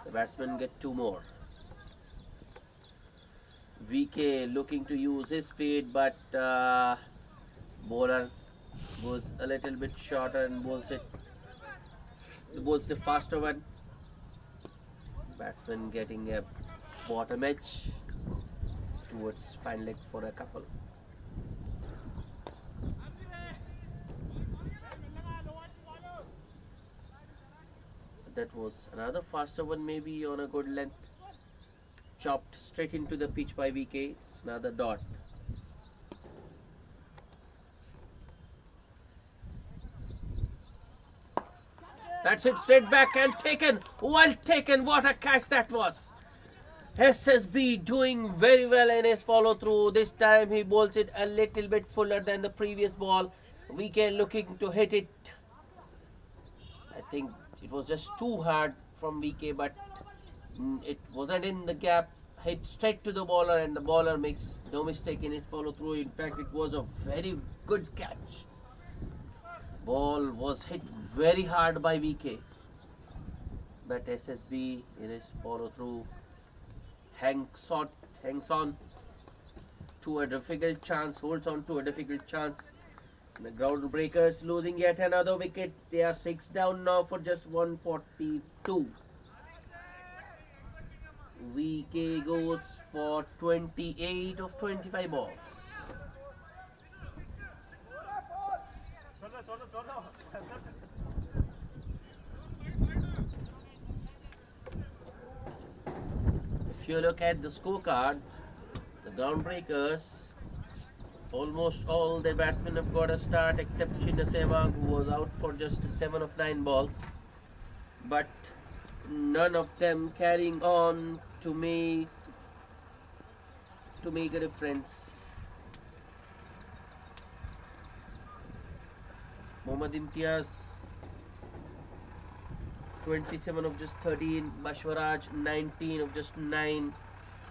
[SPEAKER 1] The batsman get 2 more. VK looking to use his feed, but bowler goes a little bit shorter and bowls the faster one. Batsman getting a bottom edge towards fine leg for a couple. That was another faster one, maybe on a good length. Chopped straight into the pitch by VK. It's another dot. That's it, straight back and taken. Well taken. What a catch that was. SSB doing very well in his follow through. This time he bowls it a little bit fuller than the previous ball. VK looking to hit it. I think it was just too hard from VK, but it wasn't in the gap. Hit straight to the bowler and the bowler makes no mistake in his follow through. In fact, it was a very good catch. Ball was hit very hard by VK, but SSB in his follow through hangs on to a difficult chance, holds on to a difficult chance. The ground breakers losing yet another wicket. They are 6 down now for just 142. VK goes for 28 of 25 balls. If you look at the scorecards, the groundbreakers, almost all their batsmen have got a start except Chinna Sehwag, who was out for just 7 of 9 balls. But none of them carrying on to make a difference. Mohammad Imtiaz 27 of just 13, Bashwaraj 19 of just 9,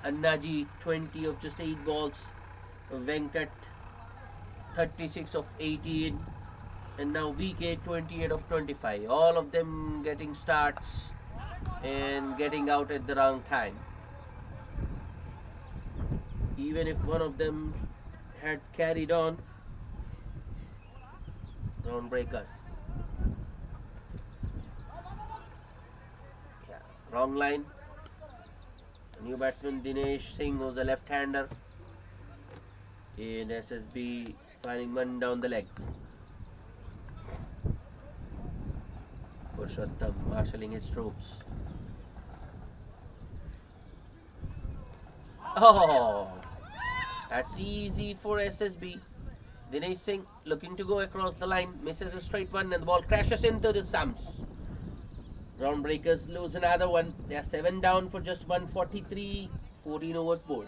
[SPEAKER 1] Annaji 20 of just 8 balls, Venkat 36 of 18, and now VK 28 of 25. All of them getting starts and getting out at the wrong time. Even if one of them had carried on, Ground breakers. Yeah, wrong line. New batsman Dinesh Singh was a left-hander. And SSB firing one down the leg. Purushottam marshalling his troops. Oh, that's easy for SSB. Dinesh Singh looking to go across the line, misses a straight one, and the ball crashes into the stumps. Groundbreakers lose another one. They are 7 down for just 143, 14 overs bowled.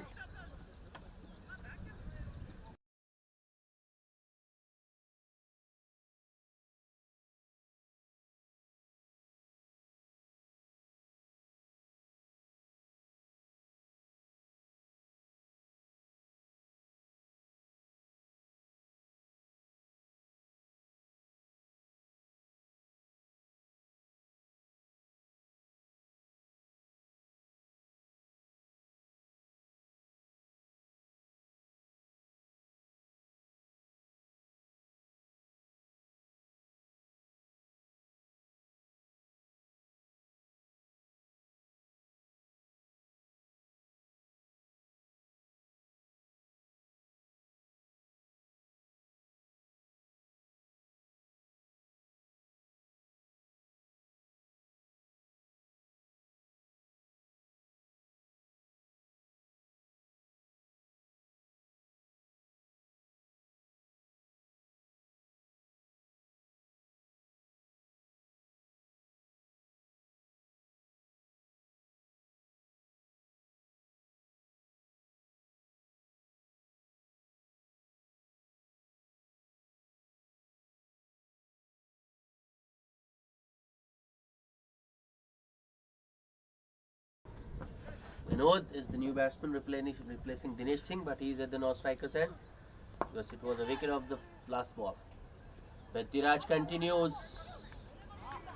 [SPEAKER 1] Vinod is the new batsman replacing Dinesh Singh, but he is at the non-striker's end because it was a wicket of the last ball. But Diraj continues.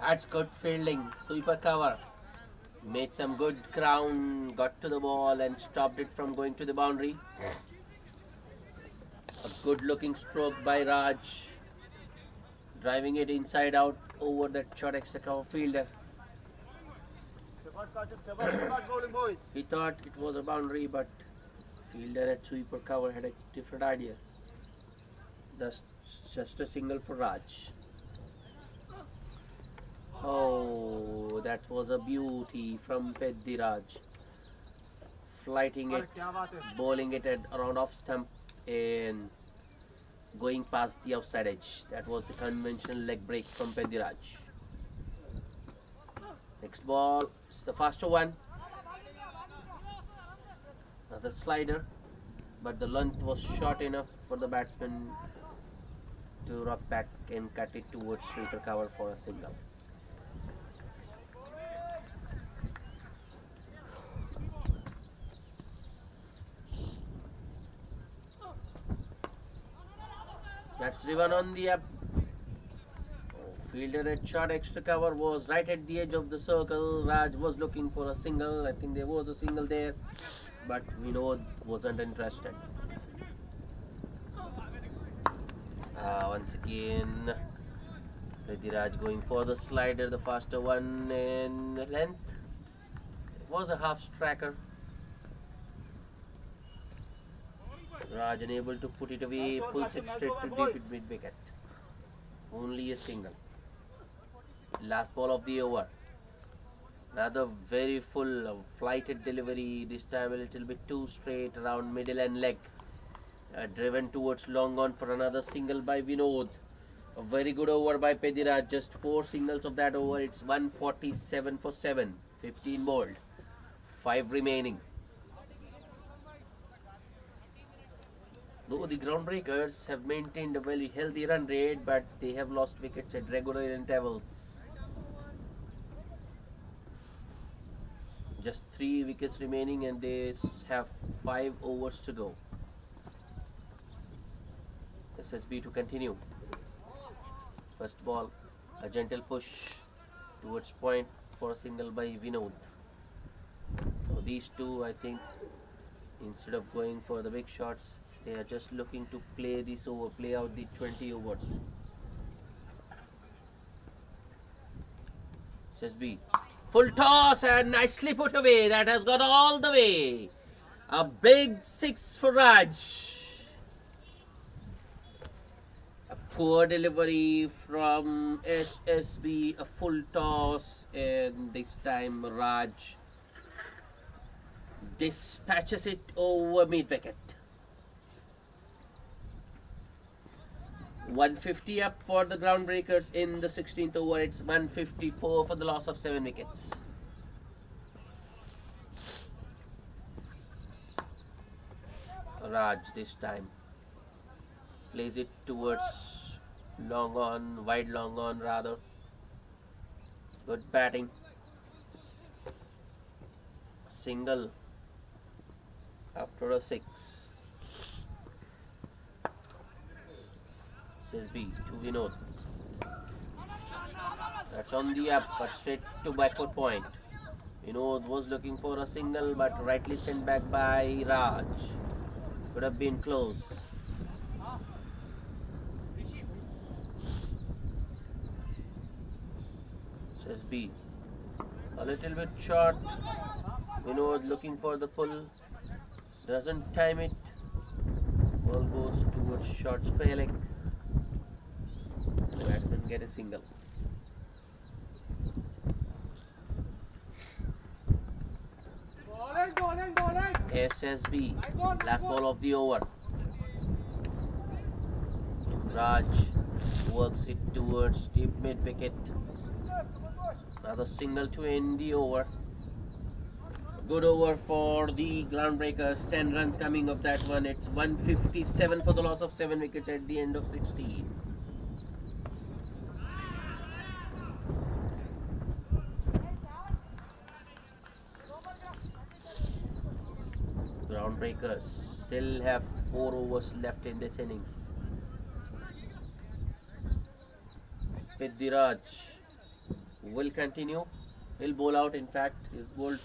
[SPEAKER 1] That's good fielding. Sweeper cover. Made some good ground, got to the ball and stopped it from going to the boundary. A good looking stroke by Raj. Driving it inside out over that short extra cover fielder. He thought it was a boundary, but fielder at sweeper cover had different ideas. Thus, just a single for Raj. Oh, that was a beauty from Pediraj. Flighting it, bowling it at around off stump and going past the outside edge. That was the conventional leg break from Pediraj. Next ball is the faster one. Another slider, but the length was short enough for the batsman to rock back and cut it towards sweeper cover for a single. That's driven on the up. Fielder at short extra cover was right at the edge of the circle. Raj was looking for a single. I think there was a single there, but Vinod wasn't interested. Once again, Pediraj going for the slider, the faster one, and length. It was a half striker. Raj unable to put it away, pulls it straight to deep mid wicket. Only a single. Last ball of the over. Another very full flighted delivery. This time a little bit too straight around middle and leg. Driven towards long on for another single by Vinod. A very good over by Pediraj. Just 4 singles of that over. It's 147 for 7. 15 bowled. 5 remaining. Though the groundbreakers have maintained a very healthy run rate, but they have lost wickets at regular intervals. Just 3 wickets remaining and they have 5 overs to go. SSB to continue. First ball, a gentle push towards point for a single by Vinod. So these two, I think, instead of going for the big shots, they are just looking to play this over, play out the 20 overs. Says B. Full toss and nicely put away. That has gone all the way. A big six for Raj. A poor delivery from SSB. A full toss, and this time Raj dispatches it over mid wicket. 150 up for the groundbreakers in the 16th over. It's 154 for the loss of 7 wickets. Raj this time plays it towards long on, wide long on rather. Good batting. Single after a 6. Says B to Vinod. That's on the up, but straight to backward point. Vinod was looking for a single, but rightly sent back by Raj. Could have been close. Says B. A little bit short. Vinod looking for the pull. Doesn't time it. Ball goes towards short square leg. The batsman get a single. SSB. Last ball of the over. Raj works it towards deep mid wicket. Another single to end the over. Good over for the groundbreakers. 10 runs coming of that one. It's 157 for the loss of 7 wickets at the end of 16. Groundbreakers still have 4 overs left in this innings. Pediraj will continue. He'll bowl out. In fact, he's bowled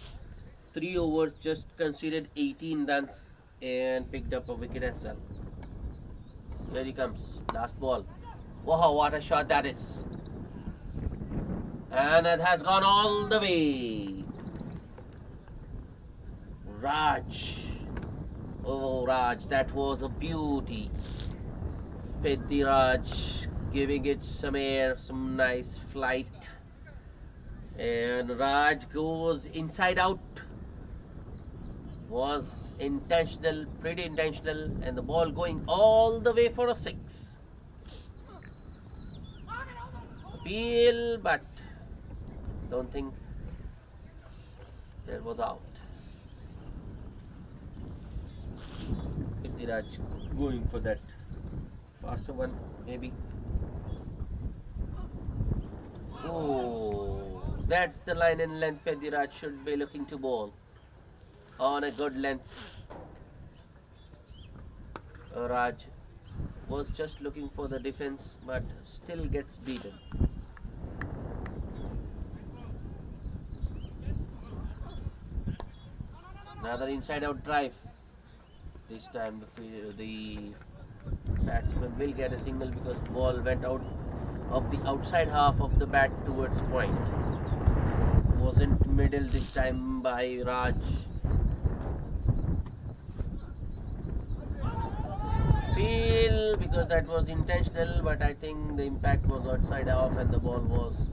[SPEAKER 1] 3 overs, just conceded 18 runs and picked up a wicket as well. Here he comes. Last ball. Wow, what a shot that is. And it has gone all the way. Raj. Oh, Raj, that was a beauty. Pediraj giving it some air, some nice flight. And Raj goes inside out. Was intentional, pretty intentional, and the ball going all the way for a 6. Appeal, but don't think that was out. Pediraj going for that faster one, maybe. Oh, that's the line and length Pediraj should be looking to bowl. On a good length. Raj was just looking for the defense, but still gets beaten. Another inside out drive. This time the batsman will get a single because the ball went out of the outside half of the bat towards point. Wasn't middle this time by Raj. Appeal because that was intentional, but I think the impact was outside off and the ball was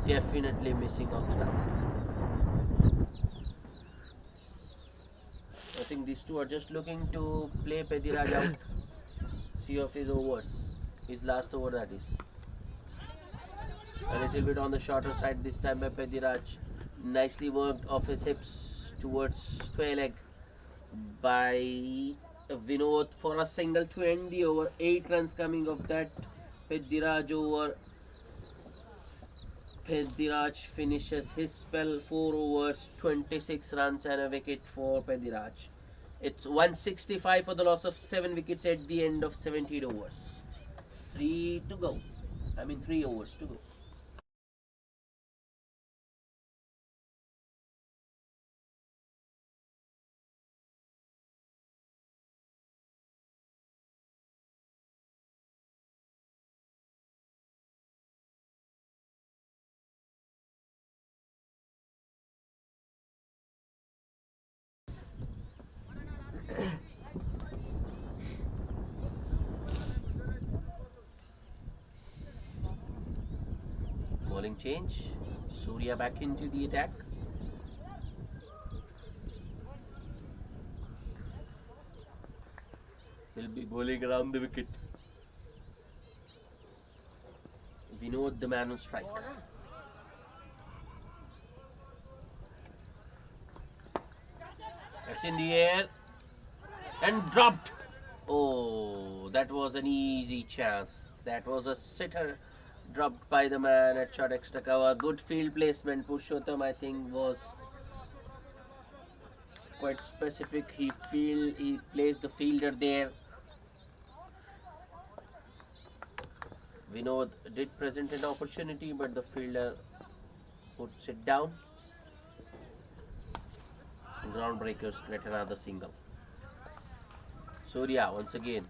[SPEAKER 1] definitely missing off stump. I think these two are just looking to play Pediraj out. See of his overs. His last over, that is. A little bit on the shorter side this time by Pediraj. Nicely worked off his hips towards square leg by Vinod for a single to end the over. 8 runs coming of that Pediraj over. Pediraj finishes his spell. 4 overs, 26 runs and a wicket for Pediraj. It's 165 for the loss of 7 wickets at the end of 17 overs. 3 overs to go. Bowling change. Surya back into the attack. Will be bowling around the wicket. Vinod, the man on strike. That's in the air and dropped. Oh, that was an easy chance. That was a sitter dropped by the man at short extra cover. Good field placement. Purushottam, I think, was quite specific. He placed the fielder there. Vinod did present an opportunity, but the fielder puts it down. Groundbreakers get another single. Surya once again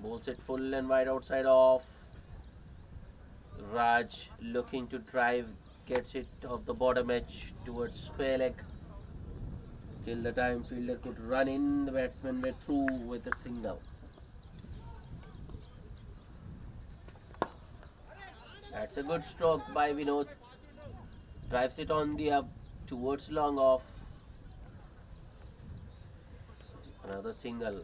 [SPEAKER 1] bowls it full and wide outside off. Raj looking to drive, gets it off the bottom edge towards square leg. Till the time fielder could run in, the batsmen were through with a single. That's a good stroke by Vinod. Drives it on the up towards long off. Another single.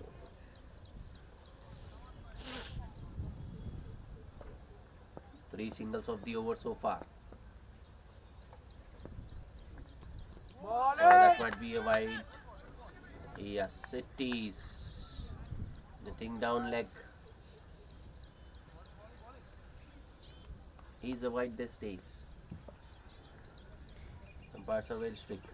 [SPEAKER 1] Three singles of the over so far. Oh, that might be a wide. Yes, it is. Netting down leg. He's a wide these days. Umpires are very strict.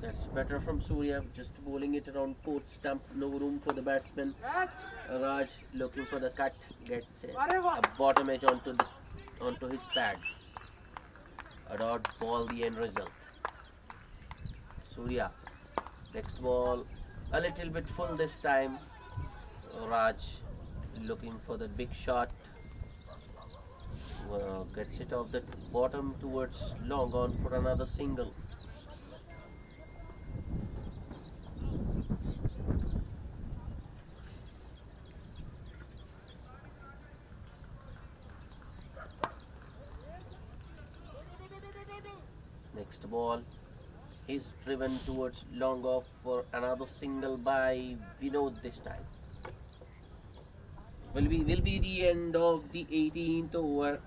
[SPEAKER 1] That's better from Surya, just bowling it around fourth stump, no room for the batsman. Raj looking for the cut, gets a bottom edge onto his pads. A dot ball, the end result. Surya, next ball, a little bit full this time. Raj looking for the big shot. Gets it off the bottom towards long on for another single. Next ball is driven towards long off for another single by Vinod this time. Will be the end of the 18th over.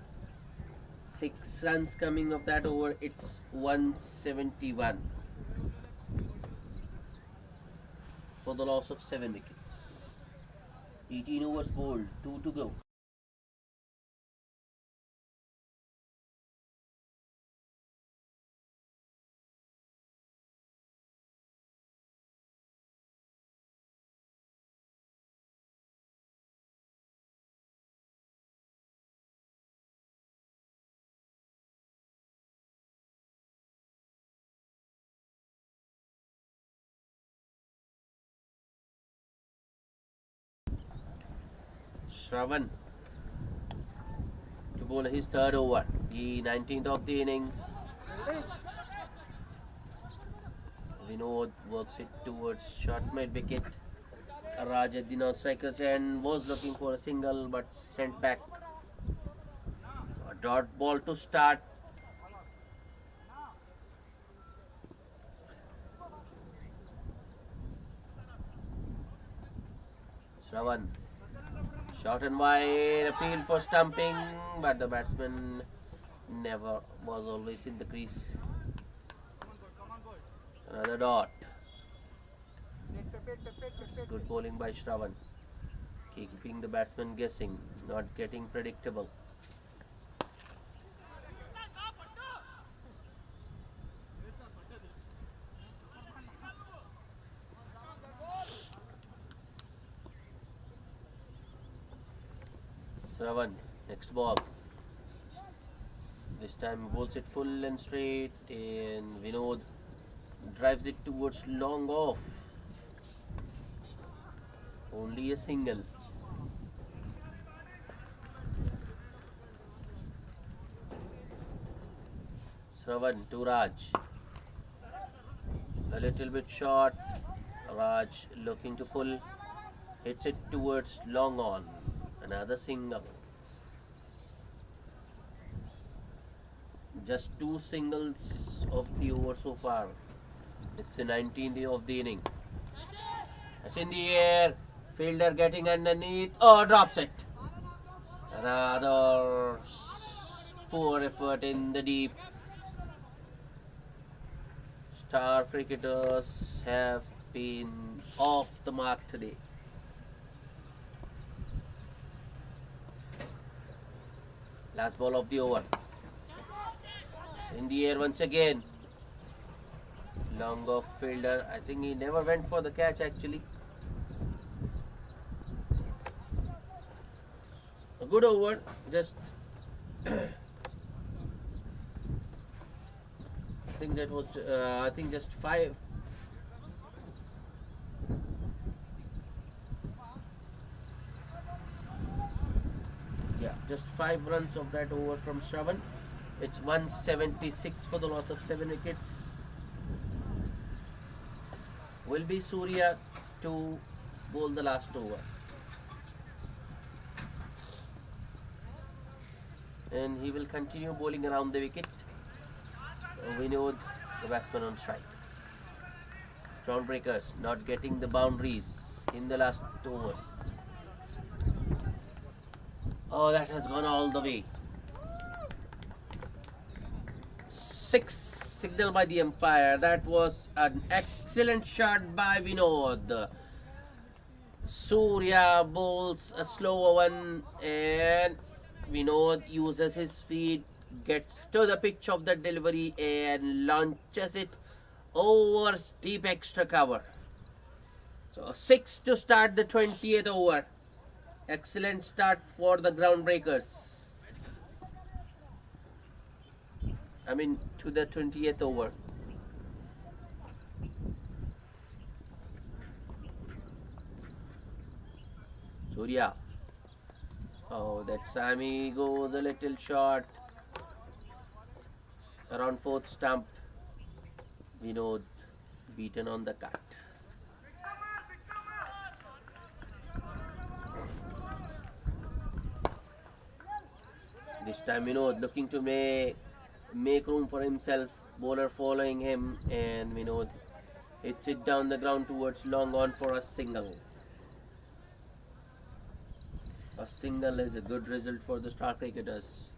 [SPEAKER 1] 6 runs coming of that over. It's 171 for the loss of 7 wickets. 18 overs bowled, 2 to go. Shravan to bowl his third over, the 19th of the innings. Vinod works it towards short mid wicket. Raj at the non-striker's end was looking for a single but sent back. A dot ball to start. Shravan, short and wide, appeal for stumping, but the batsman never was always in the crease. Another dot. It's good bowling by Shravan, keeping the batsman guessing, not getting predictable. Shravan, next ball. This time he bowls it full and straight, and Vinod drives it towards long off. Only a single. Shravan to Raj. A little bit short. Raj looking to pull. Hits it towards long on. Another single. Just two singles of the over so far. It's the 19th of the inning. It's in the air. Fielder getting underneath. Oh, drops it. Another poor effort in the deep. Star cricketers have been off the mark today. Last ball of the over. It's in the air once again. Long off fielder. I think he never went for the catch actually. A good over. Just I think that was just five. Yeah, just 5 runs of that over from Shravan. It's 176 for the loss of 7 wickets. Will be Surya to bowl the last over. And he will continue bowling around the wicket. We know the batsman on strike. Groundbreakers not getting the boundaries in the last overs. Oh, that has gone all the way. 6 signal by the umpire. That was an excellent shot by Vinod. Surya bowls a slower one and Vinod uses his feet, gets to the pitch of the delivery and launches it over deep extra cover. So 6 to start the 20th over. Excellent start for the Groundbreakers. I mean to the 20th over. Surya. Oh, that Sammy goes a little short. Around 4th stump. Vinod beaten on the cut. This time Vinod looking to make room for himself. Bowler following him and Vinod hits it down the ground towards long on for a single. A single is a good result for the Star Cricketers.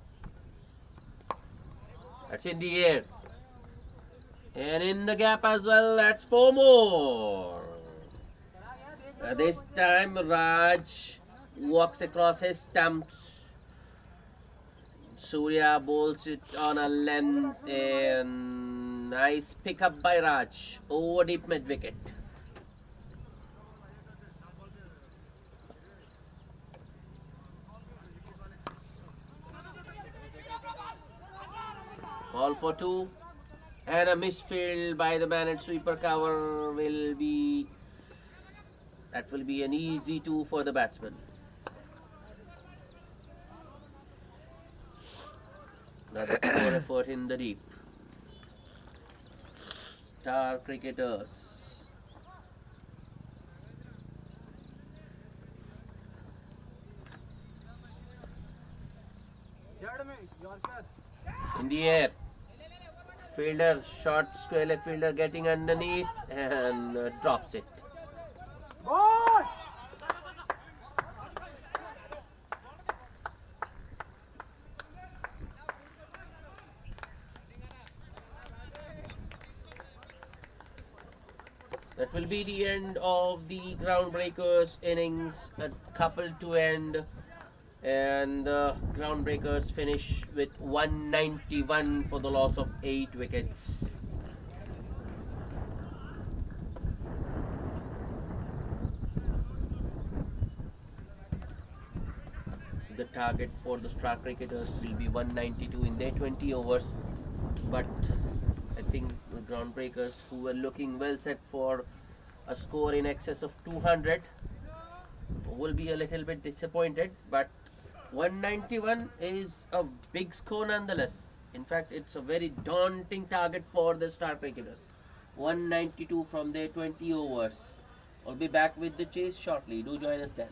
[SPEAKER 1] That's in the air. And in the gap as well, that's 4 more. This time Raj walks across his stumps. Surya bowls it on a length and nice pick up by Raj over deep mid wicket. Ball for 2 and a misfield by the man at sweeper cover will be an easy 2 for the batsman. Another poor effort in the deep. Star Cricketers. In the air. Fielder, short square leg fielder getting underneath and drops it. That will be the end of the Groundbreakers innings. A couple to end. And the Groundbreakers finish with 191 for the loss of 8 wickets. The target for the Star Cricketers will be 192 in their 20 overs. But I think the Groundbreakers, who were looking well set for a score in excess of 200, will be a little bit disappointed. But 191 is a big score nonetheless. In fact, it's a very daunting target for the Star Cricketers. 192 from their 20 overs. I'll be back with the chase shortly. Do join us then.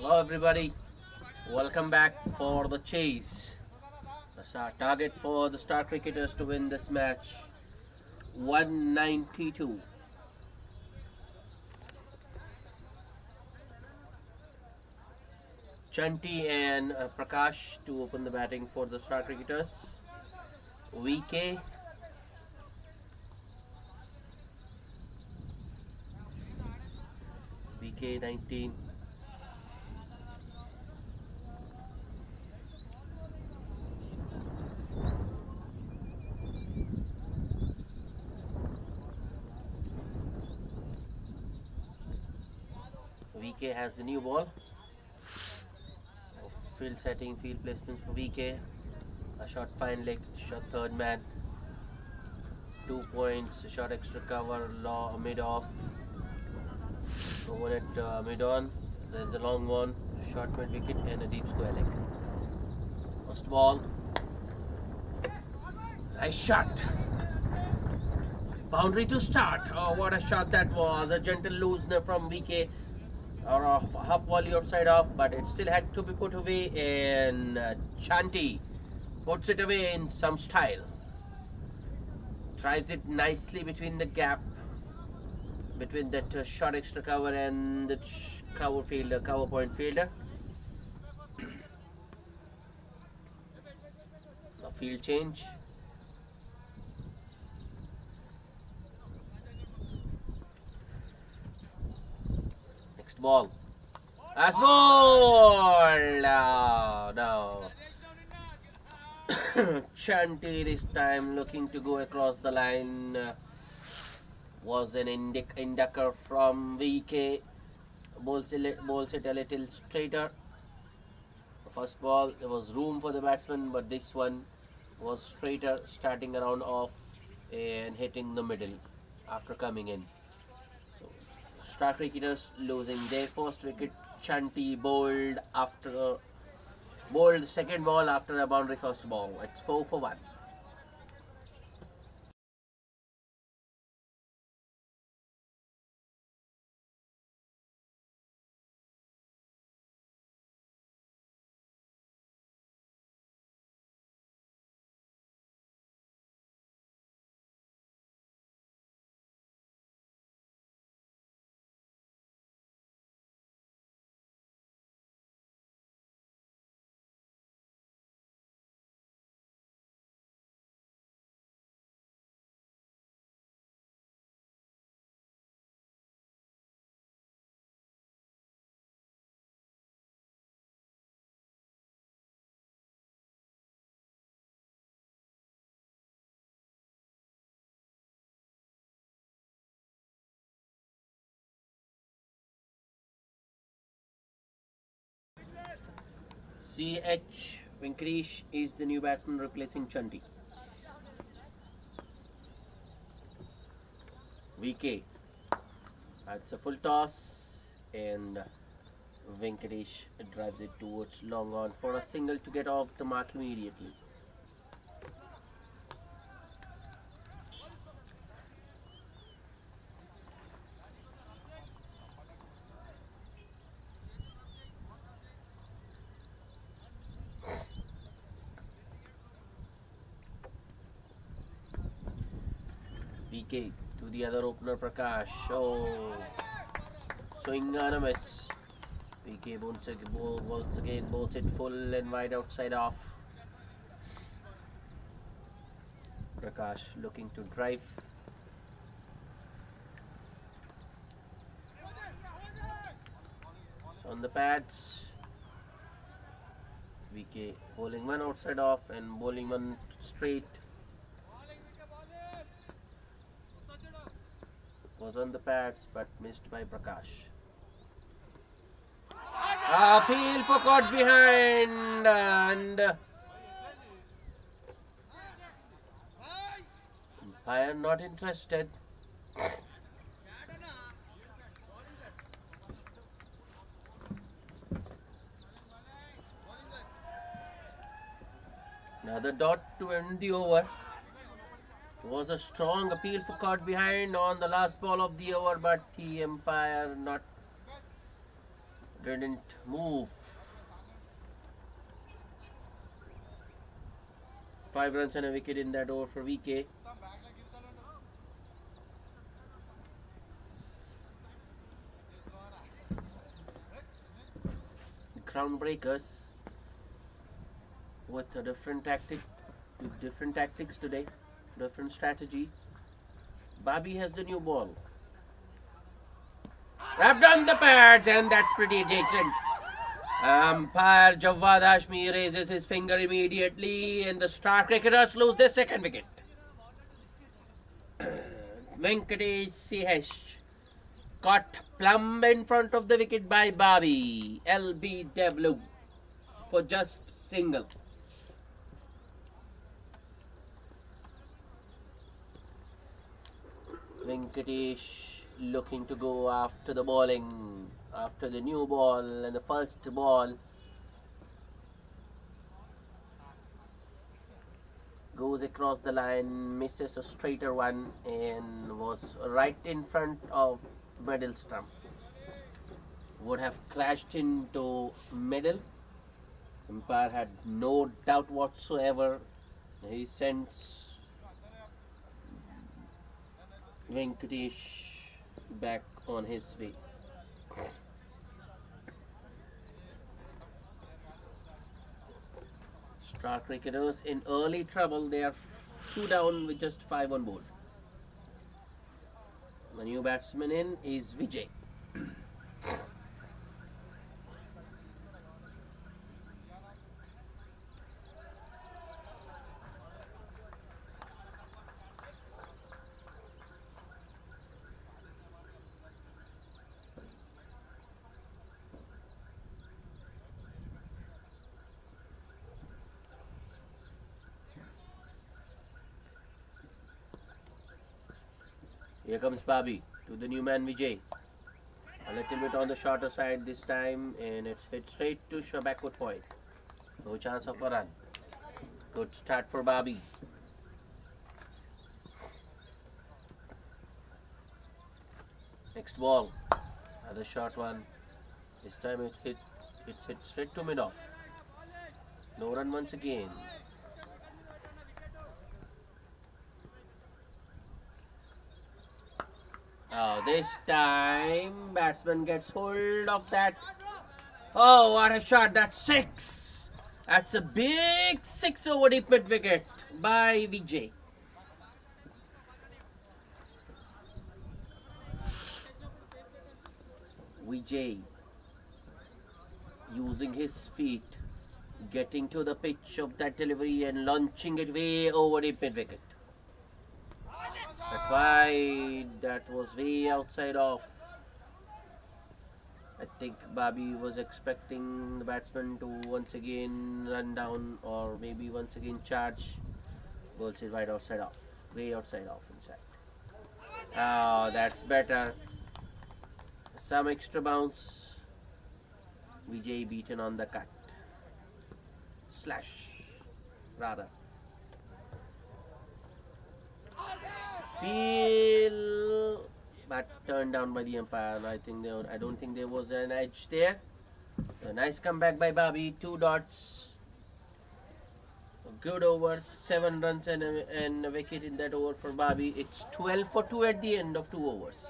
[SPEAKER 1] Hello everybody, welcome back for the chase. The target for the star cricketers to win this match 192. Chanti and Prakash to open the batting for the star cricketers. VK, VK 19. VK has the new ball. Field setting, field placements for VK. A shot fine leg, shot third man. 2 points, a shot extra cover, mid off. One at mid on. There's a long one, short mid wicket, and a deep square leg. First ball. Nice shot. Boundary to start. Oh, what a shot that was. A gentle loosener from VK. Or a half volley outside off, but it still had to be put away. And Chanti puts it away in some style. Tries it nicely between the gap. Between that short extra cover and the cover point fielder. A field change. Next ball. As ball! No. Chanti this time looking to go across the line. Was an inducker from VK. Bowls it a little straighter. First ball, there was room for the batsman, but this one was straighter, starting around off and hitting the middle after coming in. So, star cricketers losing their first wicket. Chanti bowled second ball after a boundary first ball. It's 4 for 1. CH Venkatesh is the new batsman replacing Chanti. VK. That's a full toss and Venkatesh drives it towards long on for a single to get off the mark immediately. VK to the other opener Prakash. Oh, swing on a miss. VK once again bowls it full and wide outside off. Prakash looking to drive. So on the pads, VK bowling one outside off and bowling one straight. Was on the pads but missed by Prakash. Appeal for caught behind and umpire not interested. Another dot to end the over. Was a strong appeal for caught behind on the last ball of the over, but the umpire not didn't move. 5 runs and a wicket in that over for VK. Crown breakers with a different tactics today, different strategy. Bobby has the new ball. Wrapped on the pads, and that's pretty decent. Umpire Jawad Hashmi raises his finger immediately, and the star cricketers lose their second wicket. Venkatesh Sihesh caught plumb in front of the wicket by Bobby. LBW for just single. Venkatesh looking to go after the bowling, after the new ball and the first ball. Goes across the line, misses a straighter one and was right in front of middle stump. Would have crashed into middle. Umpire had no doubt whatsoever. He sends Venkatesh back on his way. Star cricketers in early trouble. They are 2 down with just 5 on board. The new batsman in is Vijay. Here comes Bobby to the new man Vijay. A little bit on the shorter side this time, and it's hit straight to backward point. No chance of a run. Good start for Bobby. Next ball, another short one. This time it's hit straight to mid off. No run once again. Oh, this time batsman gets hold of that. Oh, what a shot! That's 6. That's a big 6 over deep mid wicket by Vijay. Vijay using his feet, getting to the pitch of that delivery and launching it way over deep mid wicket. That's why that was way outside off. I think Bobby was expecting the batsman to once again run down or maybe once again charge. Bowls it right outside off. Way outside off inside. Oh, that's better. Some extra bounce. Vijay beaten on the cut. Slash. Rather. Peel, but turned down by the umpire. I don't think there was an edge there. A nice comeback by Bobby. 2 dots. A good over. 7 runs and a wicket in that over for Bobby. It's 12 for 2 at the end of 2 overs.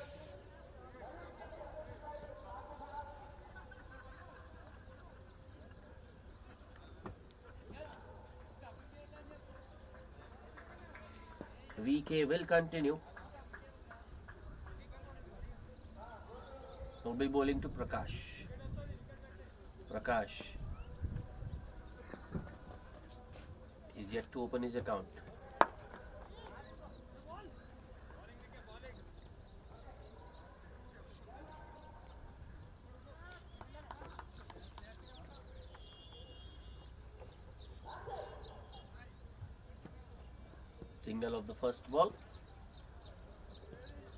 [SPEAKER 1] VK will continue. Will be bowling to Prakash. Prakash is yet to open his account. Single of the first ball.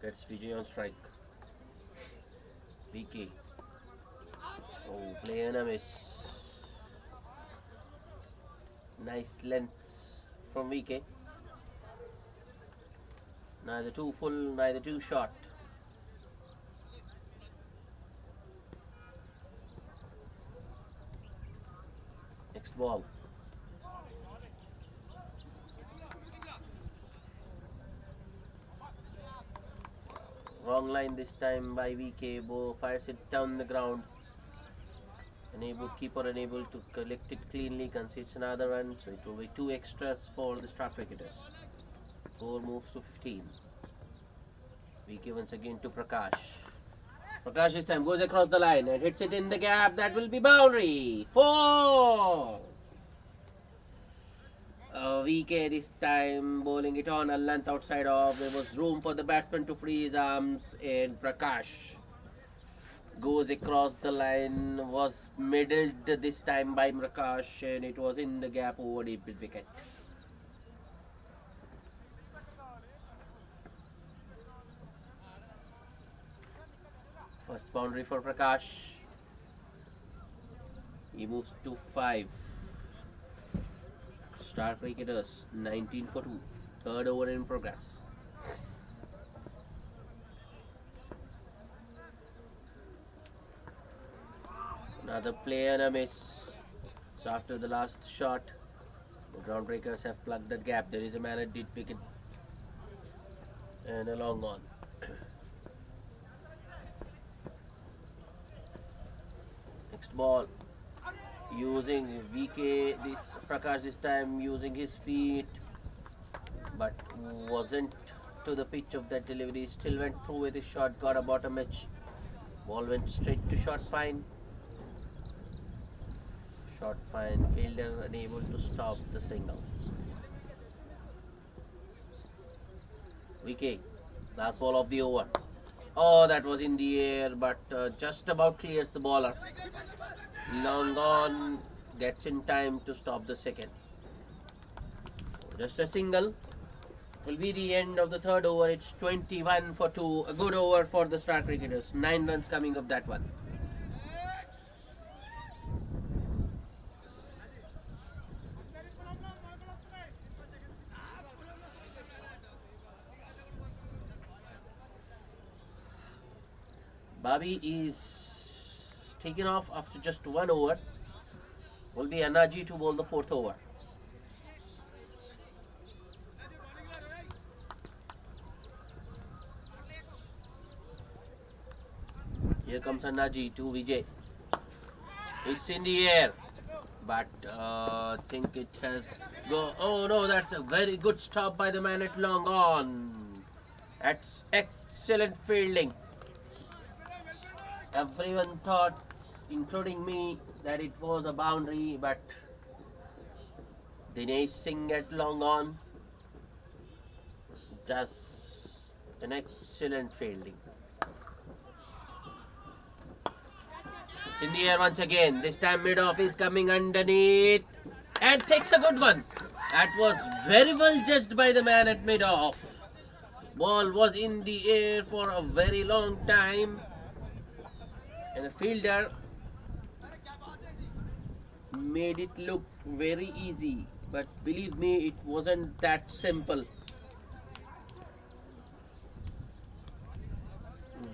[SPEAKER 1] Gets Vijay on strike. VK. Oh, play and a miss. Nice length from VK. Neither too full, neither too short. Next ball. Wrong line this time by VK. Bo fires it down the ground. Keeper unable to collect it cleanly, concedes another run, so it will be 2 extras for the star cricketers. Score moves to 15. VK once again to Prakash. Prakash this time goes across the line and hits it in the gap. That will be boundary. 4! VK this time bowling it on a length outside off. There was room for the batsman to free his arms, and Prakash goes across the line, was middled this time by Prakash, and it was in the gap over the wicket. First boundary for Prakash. He moves to 5. Star cricketers 19 for 2. Third over in progress. Another play and a miss. So after the last shot, the groundbreakers have plugged that gap. There is a man at deep wicket and a long on. Next ball. Using VK, Prakash this time using his feet, but wasn't to the pitch of that delivery. Still went through with his shot, got a bottom edge. Ball went straight to short fine. Short fine, fielder unable to stop the single. VK, last ball of the over. Oh, that was in the air, but just about clears the bowler. Long on, gets in time to stop the second. Just a single. Will be the end of the third over. It's 21 for 2. A good over for the star cricketers. 9 runs coming of that one. Bobby is taken off after just 1 over. Will be Anaji to bowl the 4th over. Here comes Anaji to Vijay. It's in the air, but I think it has go. Oh no, that's a very good stop by the man at long on. That's excellent fielding. Everyone thought, including me, that it was a boundary, but Dinesh Singh at long on does an excellent fielding. It's in the air once again. This time mid-off is coming underneath and takes a good one. That was very well judged by the man at mid-off. Ball was in the air for a very long time, and the fielder made it look very easy, but believe me, it wasn't that simple.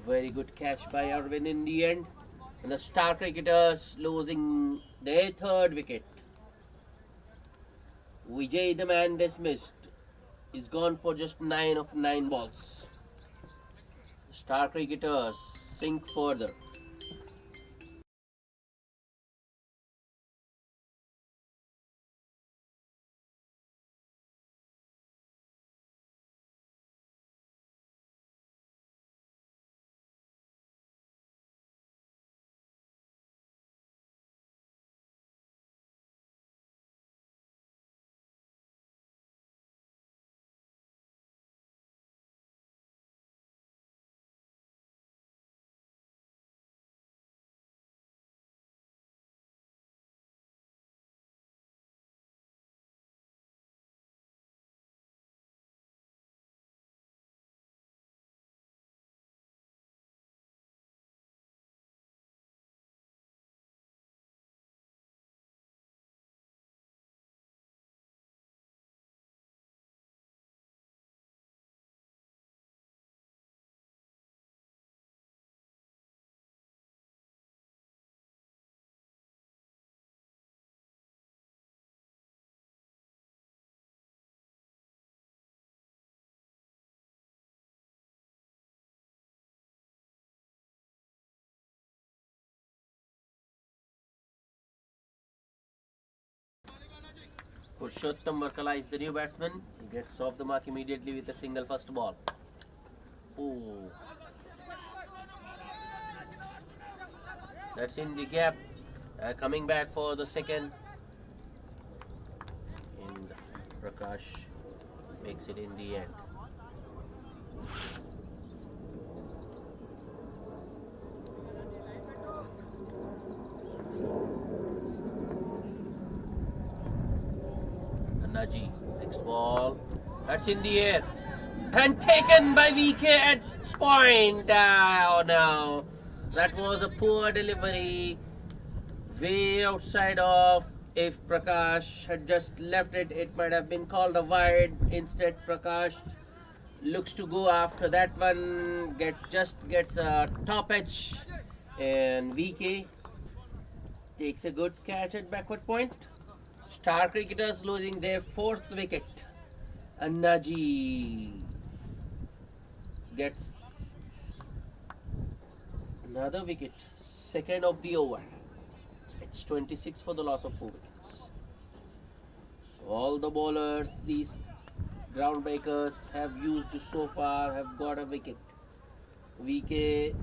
[SPEAKER 1] Very good catch by Arvind in the end, and the star cricketers losing their 3rd wicket. Vijay, the man dismissed, is gone for just 9 of 9 balls. Star cricketers sink further. Purushottam Varkala is the new batsman. He gets off the mark immediately with a single first ball. Oh, that's in the gap. Coming back for the second. And Prakash makes it in the end. Naji, next ball. That's in the air. And taken by VK at point. Oh no. That was a poor delivery. Way outside of. If Prakash had just left it, it might have been called a wide. Instead, Prakash looks to go after that one. Just gets a top edge. And VK takes a good catch at backward point. Star cricketers losing their fourth wicket. Annaji gets another wicket, second of the over. It's 26 for the loss of 4 wickets. All the bowlers, these groundbreakers have used so far have got a wicket. VK,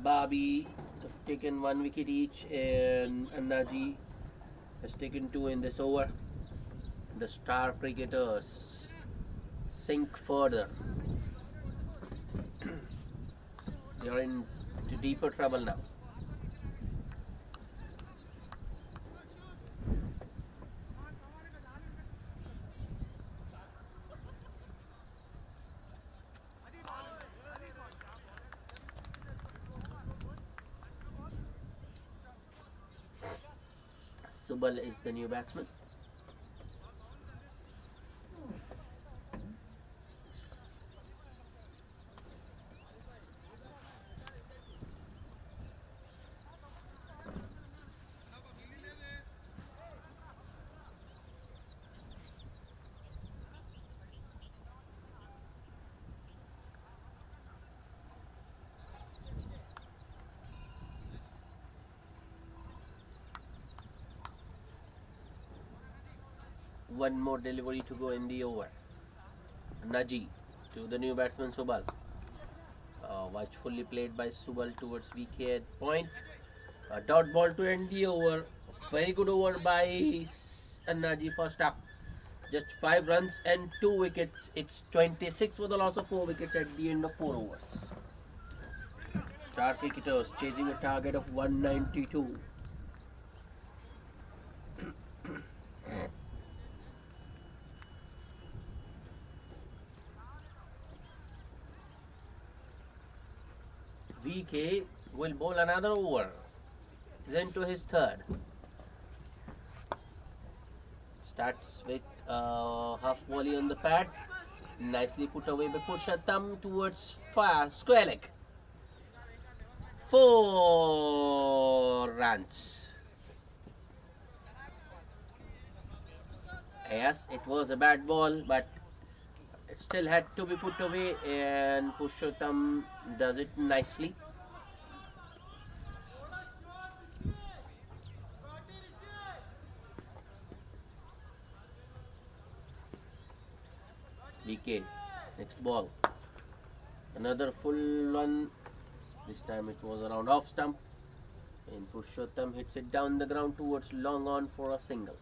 [SPEAKER 1] Babi have taken 1 wicket each, and Annaji has taken 2 in this over. The star cricketers sink further. They are in deeper trouble now. Subal is the new batsman. One more delivery to go in the over. Naji to the new batsman Subal. Watchfully played by Subal towards VK at point. A dot ball to end the over. Very good over by Naji first up. Just 5 runs and 2 wickets. It's 26 for the loss of 4 wickets at the end of 4 overs. Star cricketers chasing a target of 192. VK will bowl another over, then to his third. Starts with half volley on the pads, nicely put away by Purushottam towards square leg. 4 runs. Yes, it was a bad ball, but it still had to be put away, and Purushottam does it nicely. DK, next ball. Another full one. This time it was around off stump, and Purushottam hits it down the ground towards long on for a single.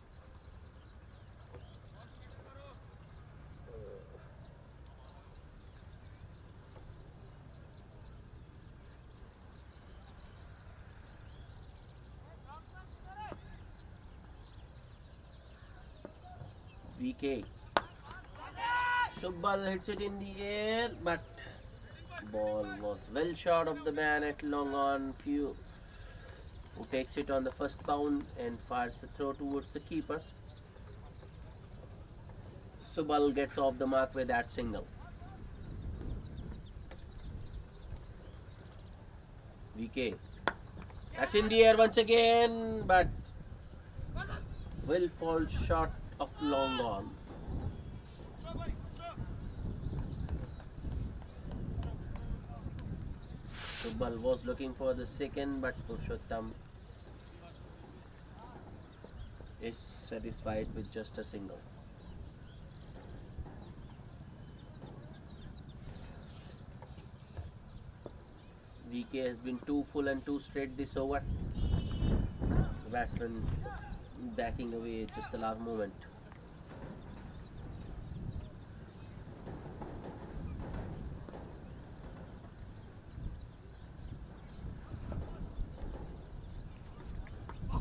[SPEAKER 1] VK. Subal hits it in the air, but ball was well short of the man at long on. Few who takes it on the first bound and fires the throw towards the keeper. Subal gets off the mark with that single. VK. That's in the air once again, but will fall short of long on. Subal was looking for the second, but Purushottam is satisfied with just a single. VK has been too full and too straight this over. The batsman backing away just the last moment.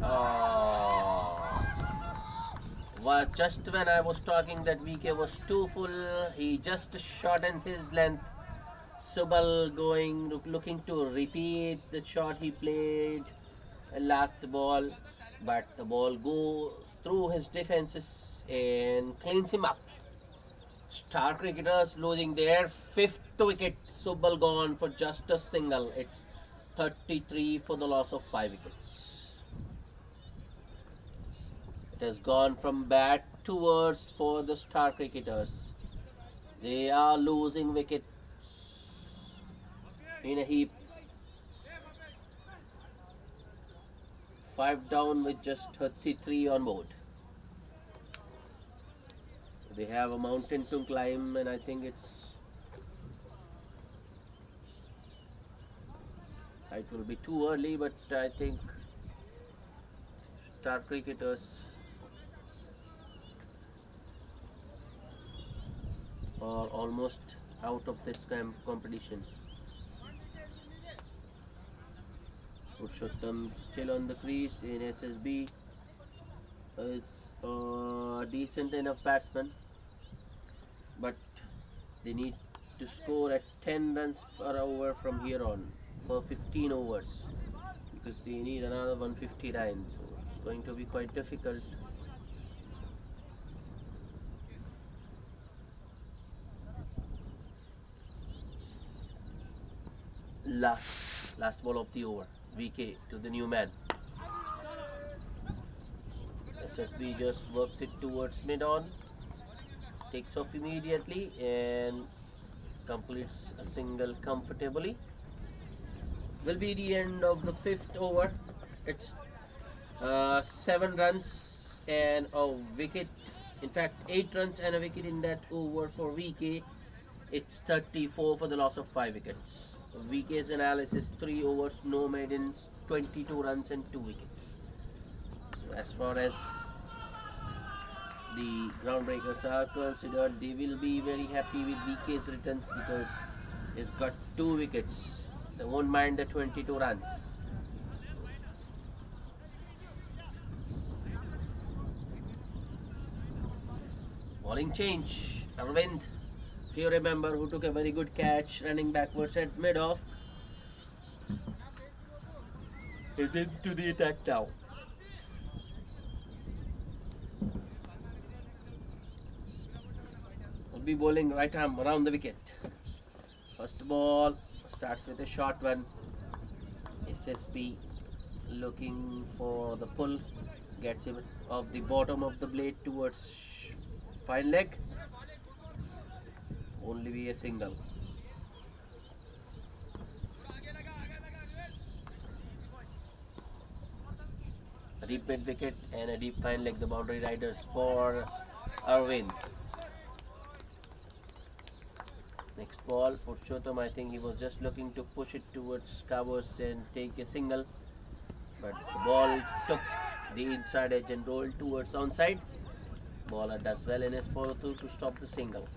[SPEAKER 1] Oh, well, just when I was talking that VK was too full, he just shortened his length. Subal looking to repeat the shot he played last ball, but the ball goes through his defenses and cleans him up. Star cricketers losing their fifth wicket. Subal gone for just a single. It's 33 for the loss of 5 wickets. It has gone from bad to worse for the star cricketers. They are losing wickets in a heap. 5 down with just 33 on board. They have a mountain to climb, and I think it will be too early, but I think star cricketers are almost out of this competition. Purushottam still on the crease in SSB is a decent enough batsman, but they need to score at 10 runs per over from here on for 15 overs because they need another 159, so it's going to be quite difficult. Last ball of the over. VK to the new man. SSB just works it towards mid-on, takes off immediately and completes a single comfortably. Will be the end of the 5th over. It's 7 runs and a wicket. In fact, 8 runs and a wicket in that over for VK. It's 34 for the loss of 5 wickets. VK's analysis: 3 overs, no maidens, 22 runs and 2 wickets. So as far as the groundbreakers are considered, they will be very happy with VK's returns because he's got 2 wickets. They won't mind the 22 runs. Bowling change. Arvind, if you remember, who took a very good catch running backwards at mid-off, is into the attack now. Will be bowling right arm around the wicket. First ball starts with a short one. SSB looking for the pull, gets him off the bottom of the blade towards fine leg. Only be a single. A deep mid wicket and a deep fine leg, the boundary riders for Arvind. Next ball, Purushottam, I think he was just looking to push it towards covers and take a single, but the ball took the inside edge and rolled towards onside. Bowler does well in his follow-through to stop the single.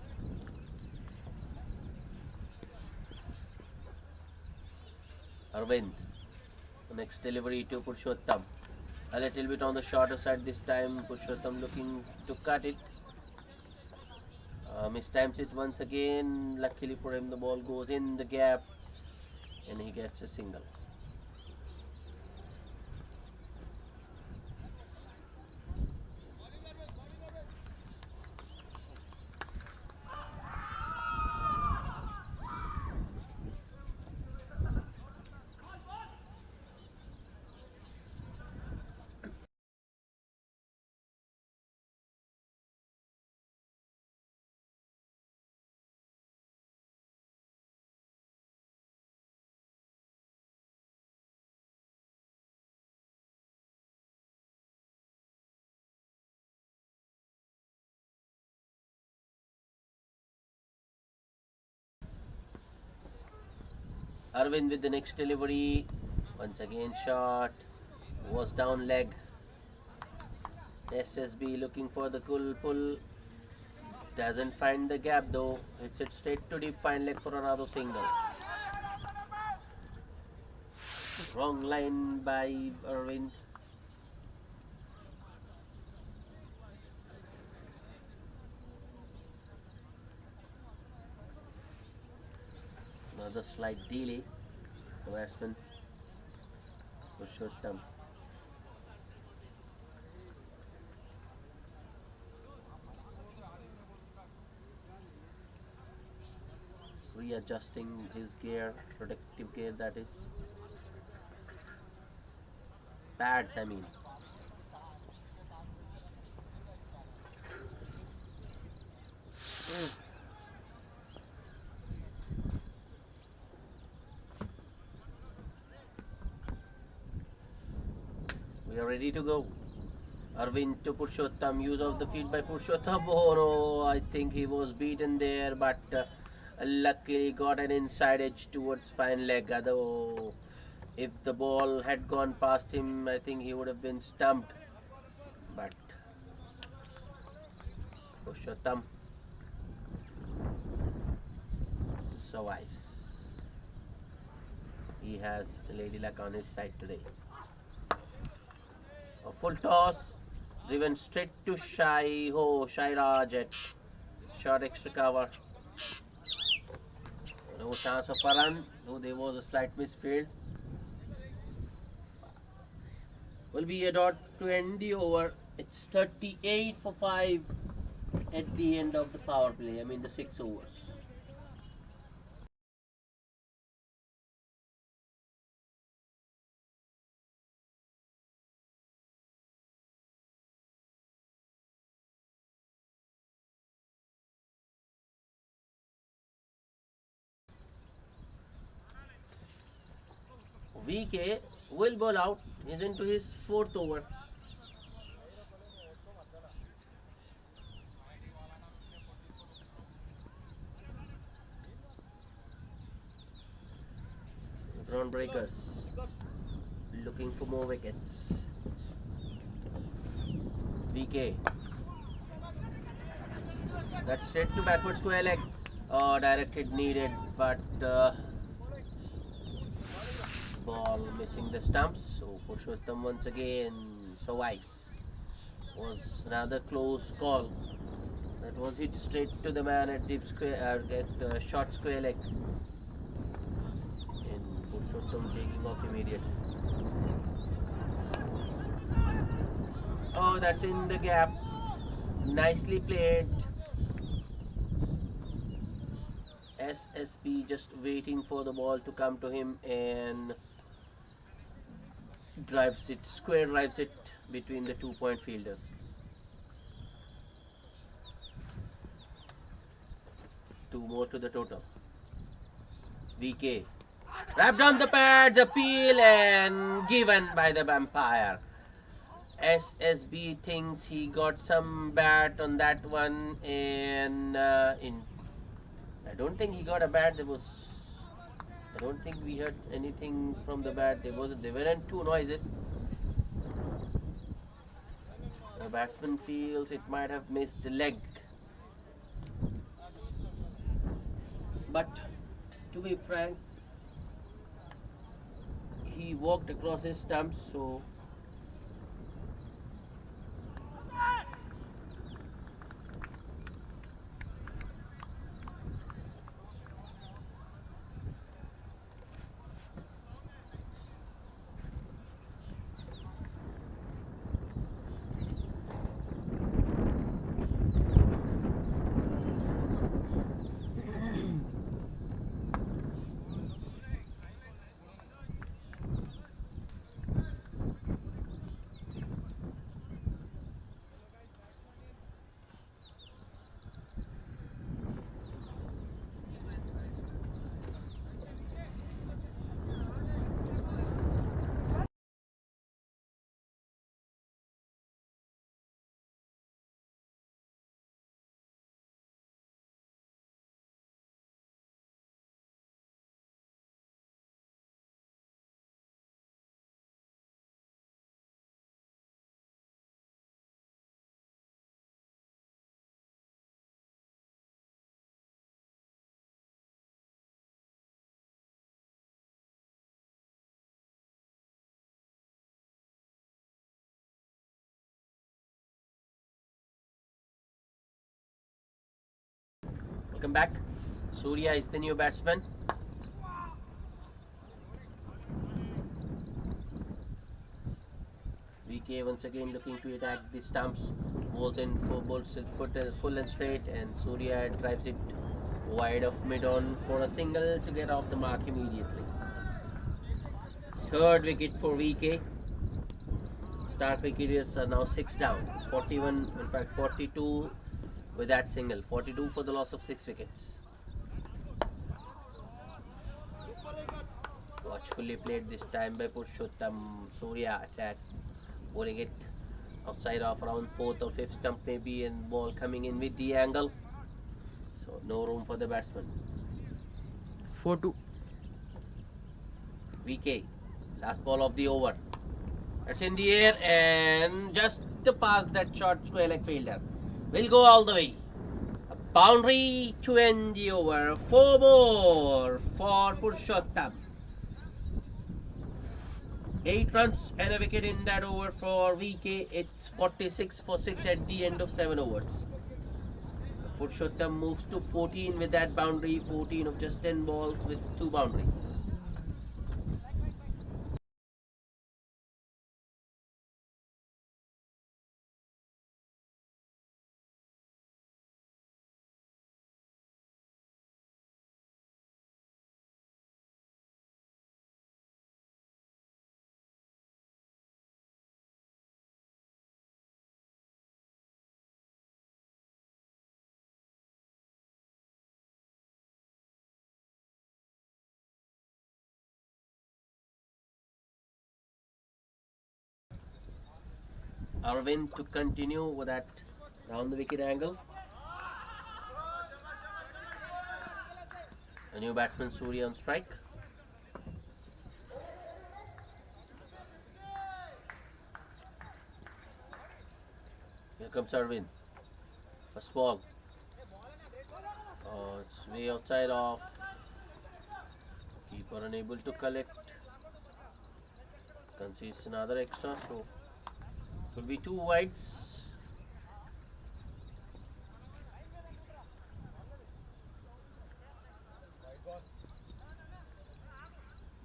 [SPEAKER 1] Arvind, the next delivery to Purushottam. A little bit on the shorter side this time. Purushottam looking to cut it. Mistimes it once again. Luckily for him, the ball goes in the gap and he gets a single. Arvind with the next delivery. Once again shot. Was down leg. SSB looking for the cool pull. Doesn't find the gap though. Hits it straight to deep fine leg for another single. Wrong line by Arvind. Another slight delay. The batsman Purushottam. Readjusting his gear, protective gear that is. Pads, I mean. We are ready to go. Arvind to Purushottam. Use of the feet by Purushottam. Oh no, I think he was beaten there, but luckily got an inside edge towards fine leg. Although if the ball had gone past him, I think he would have been stumped. But Purushottam survives. He has the lady luck on his side today. A full toss, driven straight to Shai Raj at short extra cover. No chance of a run, though there was a slight misfield. Will be a dot to end the over. It's 38 for 5 at the end of the power play. I mean the 6 overs. VK will bowl out. He's into his 4th over. Groundbreakers looking for more wickets. VK. That's straight to backward square leg. Direct hit needed, but ball missing the stumps. So Purushottam once again survives. Was another close call. That was hit straight to the man at deep square, at short square leg. And Purushottam taking off immediately. Oh, that's in the gap. Nicely played. SSB just waiting for the ball to come to him and drives it between the 2-point fielders. Two more to the total. VK wrapped on the pads, appeal and given by the umpire. SSB thinks he got some bat on that one, and I don't think he got a bat. I don't think we heard anything from the bat. There weren't two noises. The batsman feels it might have missed the leg. But to be frank, he walked across his stumps, so Welcome back. Surya is the new batsman. VK once again looking to attack the stumps. Balls in full and straight, and Surya drives it wide of mid on for a single to get off the mark immediately. Third wicket for VK. Start wickets are now 6 down. 41, in fact 42 with that single. 42 for the loss of 6 wickets. Watchfully played this time by Purushottam. Surya attack, bowling it outside of around 4th or 5th stump maybe, and ball coming in with the angle. So no room for the batsman.
[SPEAKER 2] 4-2.
[SPEAKER 1] VK, last ball of the over. It's in the air and just past that short square leg fielder. Will go all the way. A boundary to end the over. 4 more for Purushottam. 8 runs and a wicket in that over for VK. It's 46 for 6 at the end of 7 overs. Purushottam moves to 14 with that boundary. 14 of just 10 balls with 2 boundaries. Arvind to continue with that round the wicket angle. A new batsman Surya on strike. Here comes Arvind. First ball. Oh, it's way outside off. Keeper unable to collect. Concedes another extra, so could be 2 wides.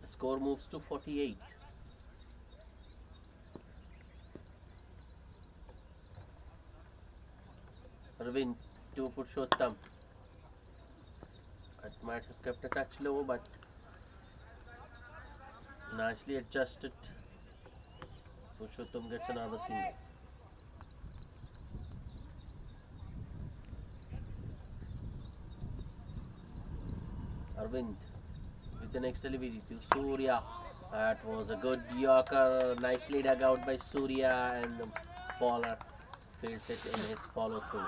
[SPEAKER 1] The score moves to 48. Arvind to Purushottam. It might have kept a touch low, but nicely adjusted. Purushottam gets another single. Arvind with the next delivery to Surya. That was a good yorker, nicely dug out by Surya, and the bowler fields it in his follow through.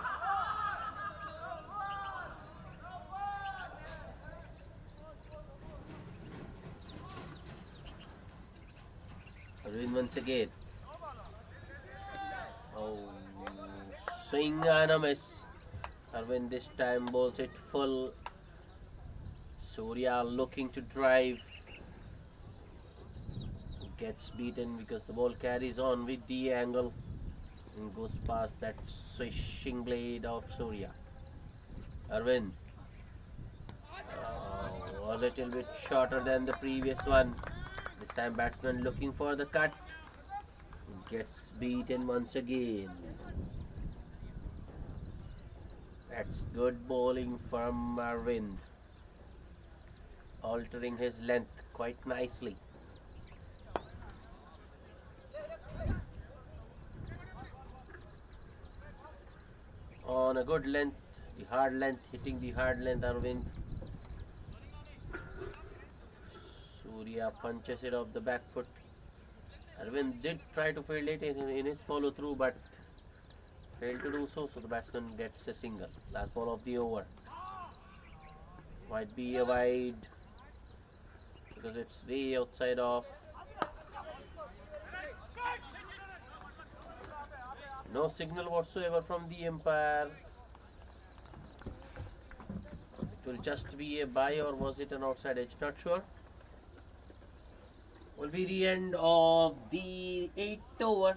[SPEAKER 1] Arvind once again. Oh, swing and a miss. Arvind this time bowls it full. Surya looking to drive. Gets beaten because the ball carries on with the angle and goes past that swishing blade of Surya. Arvind. A little bit shorter than the previous one. This time batsman looking for the cut. Gets beaten once again. That's good bowling from Arvind. Altering his length quite nicely. On a good length, the hard length, hitting the hard length, Arvind. Surya punches it off the back foot. Arvind did try to field it in his follow through, but failed to do so, so the batsman gets a single. Last ball of the over. Might be a wide because it's way outside off. No signal whatsoever from the umpire. It will just be a bye, or was it an outside edge? Not sure. Will be the end of the 8th over.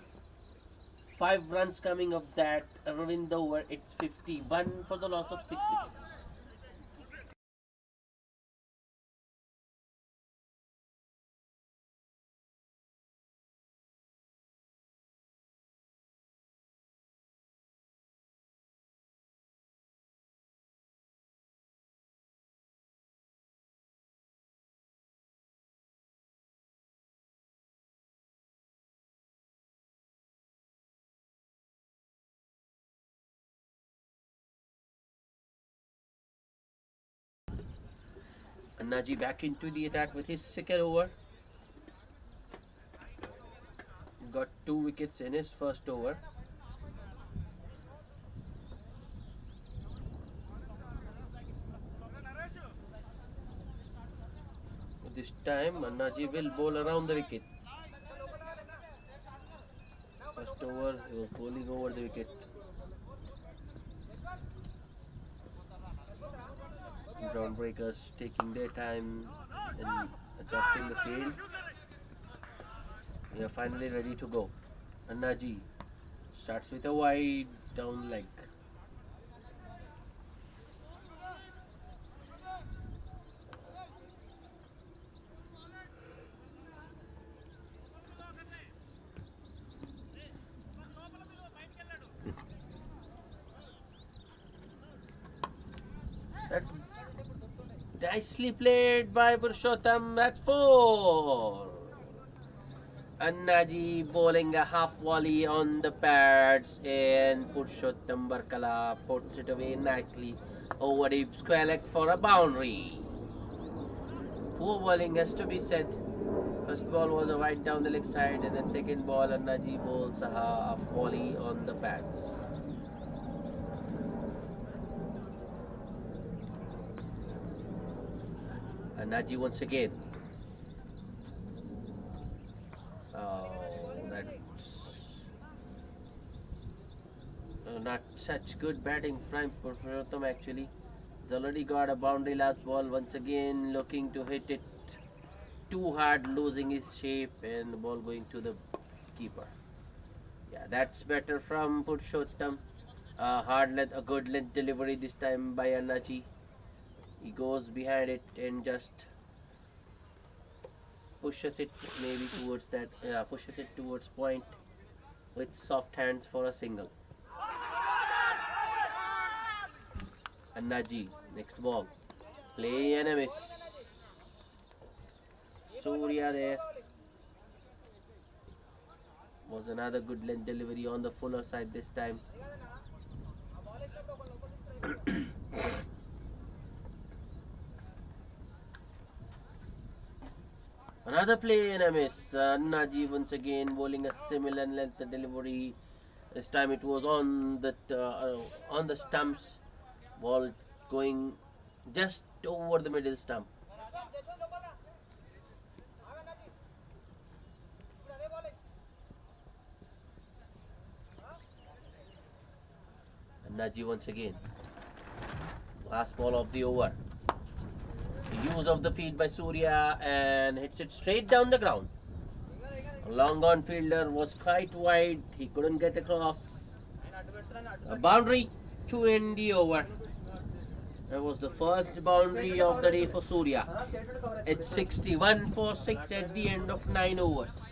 [SPEAKER 1] 5 runs coming of that Arvind over. It's 51 for the loss of 6 wickets. Naji back into the attack with his second over. Got 2 wickets in his first over. This time Naji will bowl around the wicket. First over he was bowling over the wicket. Ground breakers taking their time in adjusting the field. We are finally ready to go. Naji starts with a wide down leg. That's nicely played by Purushottam at 4. And Naji bowling a half volley on the pads, and Purushottam Barkala puts it away nicely over the square leg for a boundary. Poor bowling has to be said. First ball was a wide down the leg side, and the second ball Naji bowls a half volley on the pads. And Naji once again. Not such good batting from Purushottam actually. He's already got a boundary last ball. Once again looking to hit it too hard, losing his shape, and the ball going to the keeper. Yeah, that's better from Purushottam. A good length delivery this time by Naji. He goes behind it and just pushes it maybe towards pushes it towards point with soft hands for a single. And Naji, next ball, play and a miss. Surya there. Was another good length delivery on the fuller side this time. Another play and a miss. Naji once again bowling a similar length delivery. This time it was on the stumps. Ball going just over the middle stump. And Naji once again. Last ball of the over. Use of the feet by Surya and hits it straight down the ground. A long on fielder was quite wide. He couldn't get across. A boundary to end the over. That was the first boundary of the day for Surya. It's 61 for 6 at the end of 9 overs.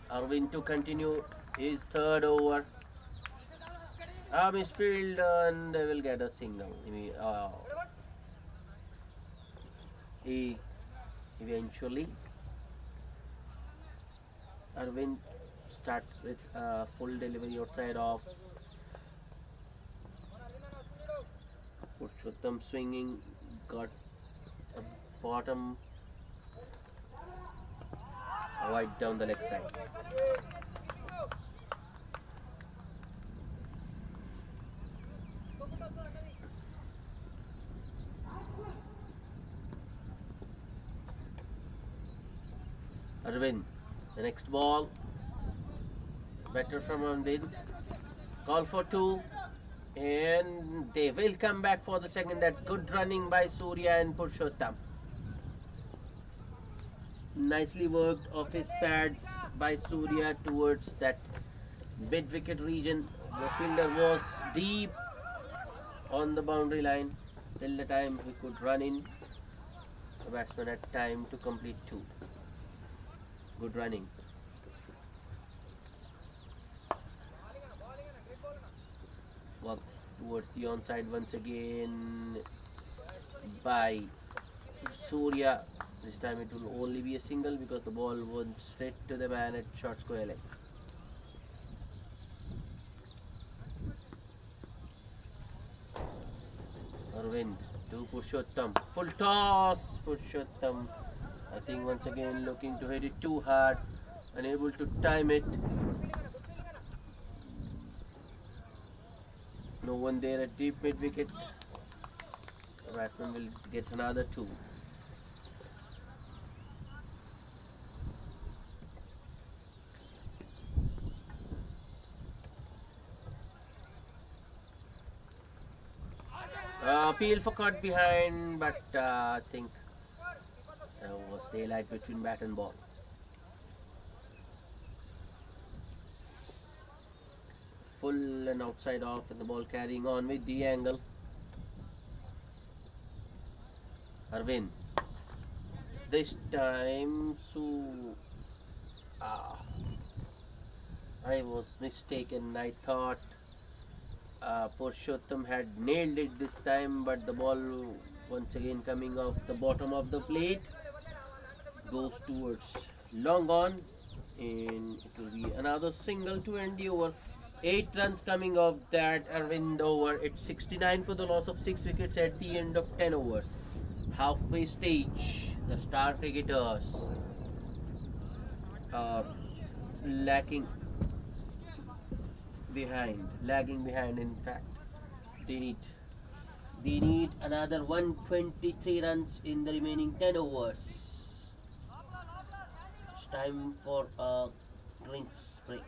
[SPEAKER 1] Arvind to continue his third over. Misfield and they will get a single. Eventually, Arvind starts with a full delivery outside off. Purushottam swinging, got a bottom wide down the leg side. Arvind, the next ball, better from Arvind. Call for 2, and they will come back for the second. That's good running by Surya and Purushottam. Nicely worked off his pads by Surya towards that mid wicket region. The fielder was deep on the boundary line till the time he could run in. The batsman had time to complete two. Good running. Work towards the onside once again by Surya. This time it will only be a single because the ball went straight to the man at short square leg. Arvind to Purushottam. Full toss, Purushottam. I think once again looking to hit it too hard, unable to time it. No one there at deep mid wicket. The batsman will get another two. Appeal for caught behind, but I think there was daylight between bat and ball. Full and outside off, and the ball carrying on with the angle. Arvind. This time, ah, I was mistaken. I thought Purushottam had nailed it this time, but the ball once again coming off the bottom of the plate goes towards long on, and it will be another single to end the over. 8 runs coming off that Arvind over. It's 69 for the loss of 6 wickets at the end of 10 overs. Halfway stage, the star cricketers are lacking lagging behind. In fact, they need they need another 123 runs in the remaining 10 overs. It's time for a drinks break.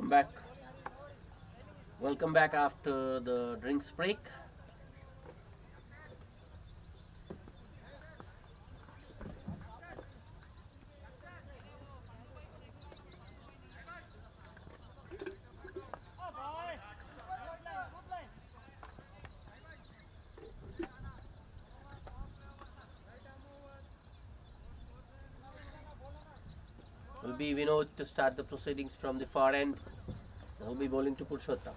[SPEAKER 1] welcome back. Welcome back after the drinks break. Will be Vinod to start the proceedings from the far end. Will be bowling to Purushottam.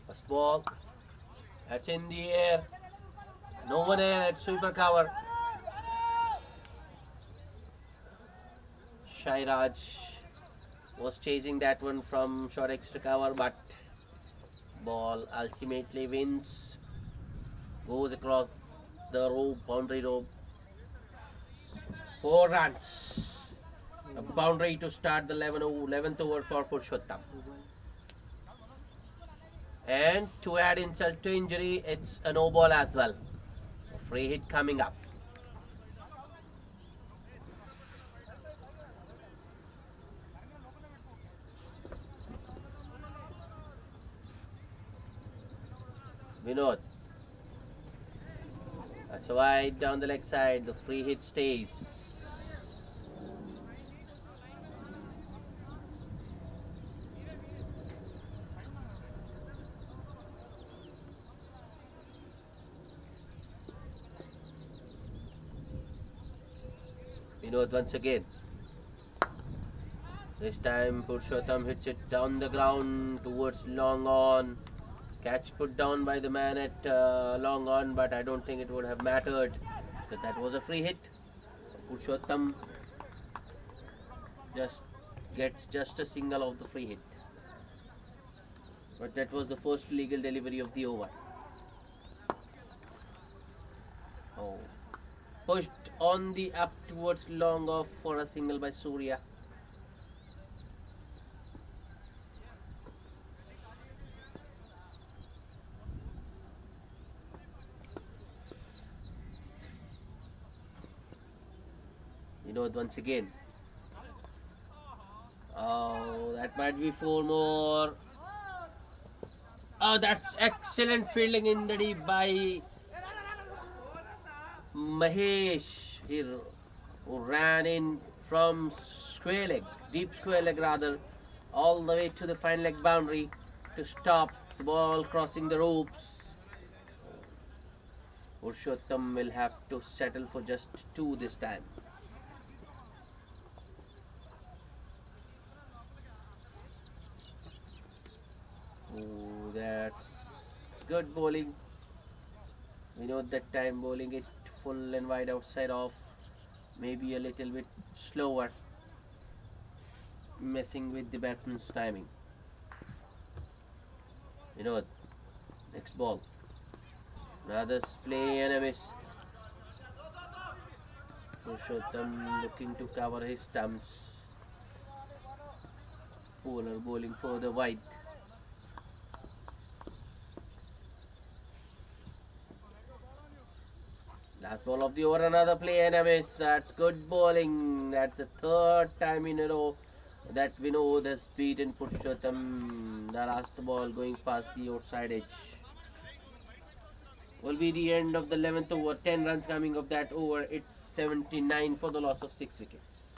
[SPEAKER 1] First ball. That's in the air. No one there at sweeper cover. Shairaj was chasing that one from short extra cover, but ball ultimately wins. Goes across the rope, boundary rope. 4 runs. A boundary to start the 11th over for Purushottam. And to add insult to injury, it's a no ball as well. So free hit coming up. Vinod. That's wide down the leg side. The free hit stays. Vinod once again. This time Purushottam hits it down the ground towards long on. Catch put down by the man at long on, but I don't think it would have mattered because that was a free hit. Purushottam just gets just a single of the free hit. But that was the first legal delivery of the over. Oh. Pushed on the up towards long off for a single by Surya. Vinod once again. Oh, that might be 4 more. Oh, that's excellent fielding in the deep by Mahesh here, who ran in from square leg, deep square leg rather, all the way to the fine leg boundary to stop the ball crossing the ropes. Purushottam will have to settle for just 2 this time. Oh, that's good bowling. We know that time bowling it full and wide outside off, maybe a little bit slower, messing with the batsman's timing. You know, next ball. Brothers play and a miss. Purushottam looking to cover his stumps. Bowler bowling further wide. Last ball of the over, another play and a miss. That's good bowling. That's the 3rd time in a row that Vinod has beaten Purushottam. The last ball going past the outside edge. Will be the end of the 11th over. 10 runs coming of that over. It's 79 for the loss of 6 wickets.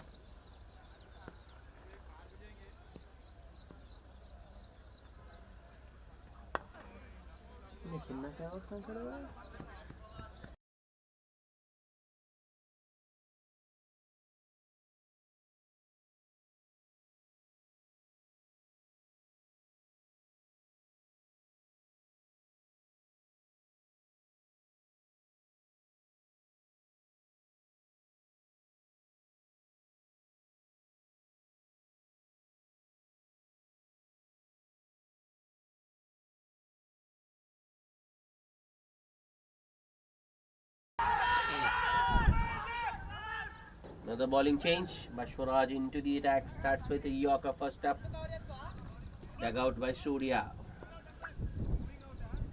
[SPEAKER 1] Another bowling change. Bashwaraj into the attack. Starts with a Yorker first up. Dug out by Surya.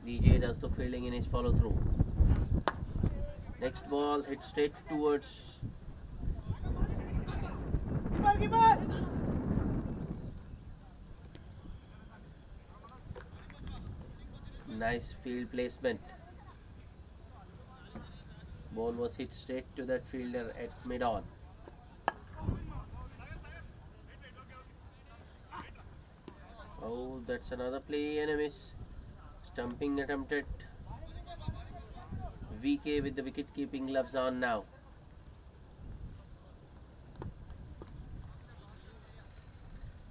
[SPEAKER 1] Vijay does the fielding in his follow through. Next ball hit straight towards Nice field placement. Ball was hit straight to that fielder at mid-on. Oh, that's another play and a miss. Stumping attempted. VK with the wicket-keeping gloves on now.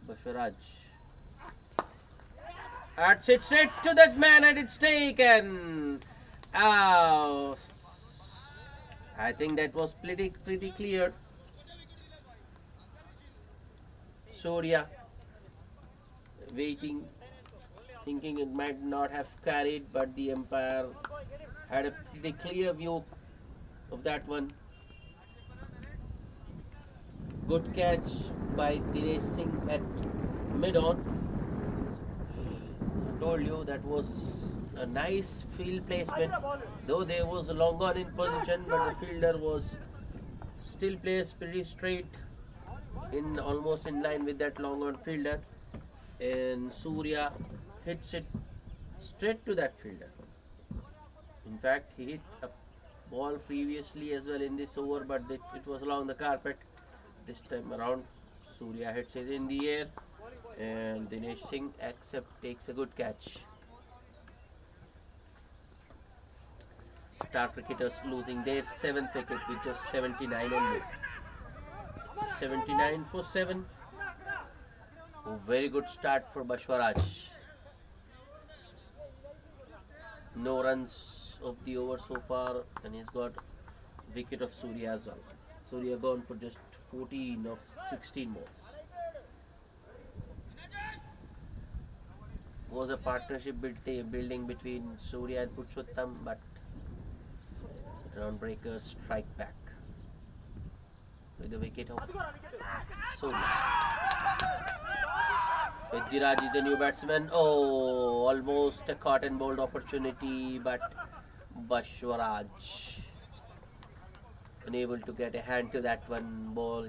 [SPEAKER 1] Bashwaraj. That's it straight to that man and it's taken. Oh, I think that was pretty clear. Surya waiting, thinking it might not have carried, but the umpire had a pretty clear view of that one. Good catch by Dinesh Singh at mid-on. Told you that was a nice field placement, though there was a long on in position, but the fielder was still placed pretty straight, in almost in line with that long on fielder, and Surya hits it straight to that fielder. In fact, he hit a ball previously as well in this over, but it was along the carpet. This time around, Surya hits it in the air, and Dinesh Singh takes a good catch. Star cricketers losing their 7th wicket with just 79 only. 79 for 7. A very good start for Bashwaraj. No runs of the over so far, and he's got wicket of Surya as well. Surya gone for just 14 of 16 balls. Was a partnership building between Surya and Purushottam, but groundbreakers strike back with the wicket of Surya. Pediraj is the new batsman. Oh, almost a caught and bowled opportunity, but Bashwaraj unable to get a hand to that one. Ball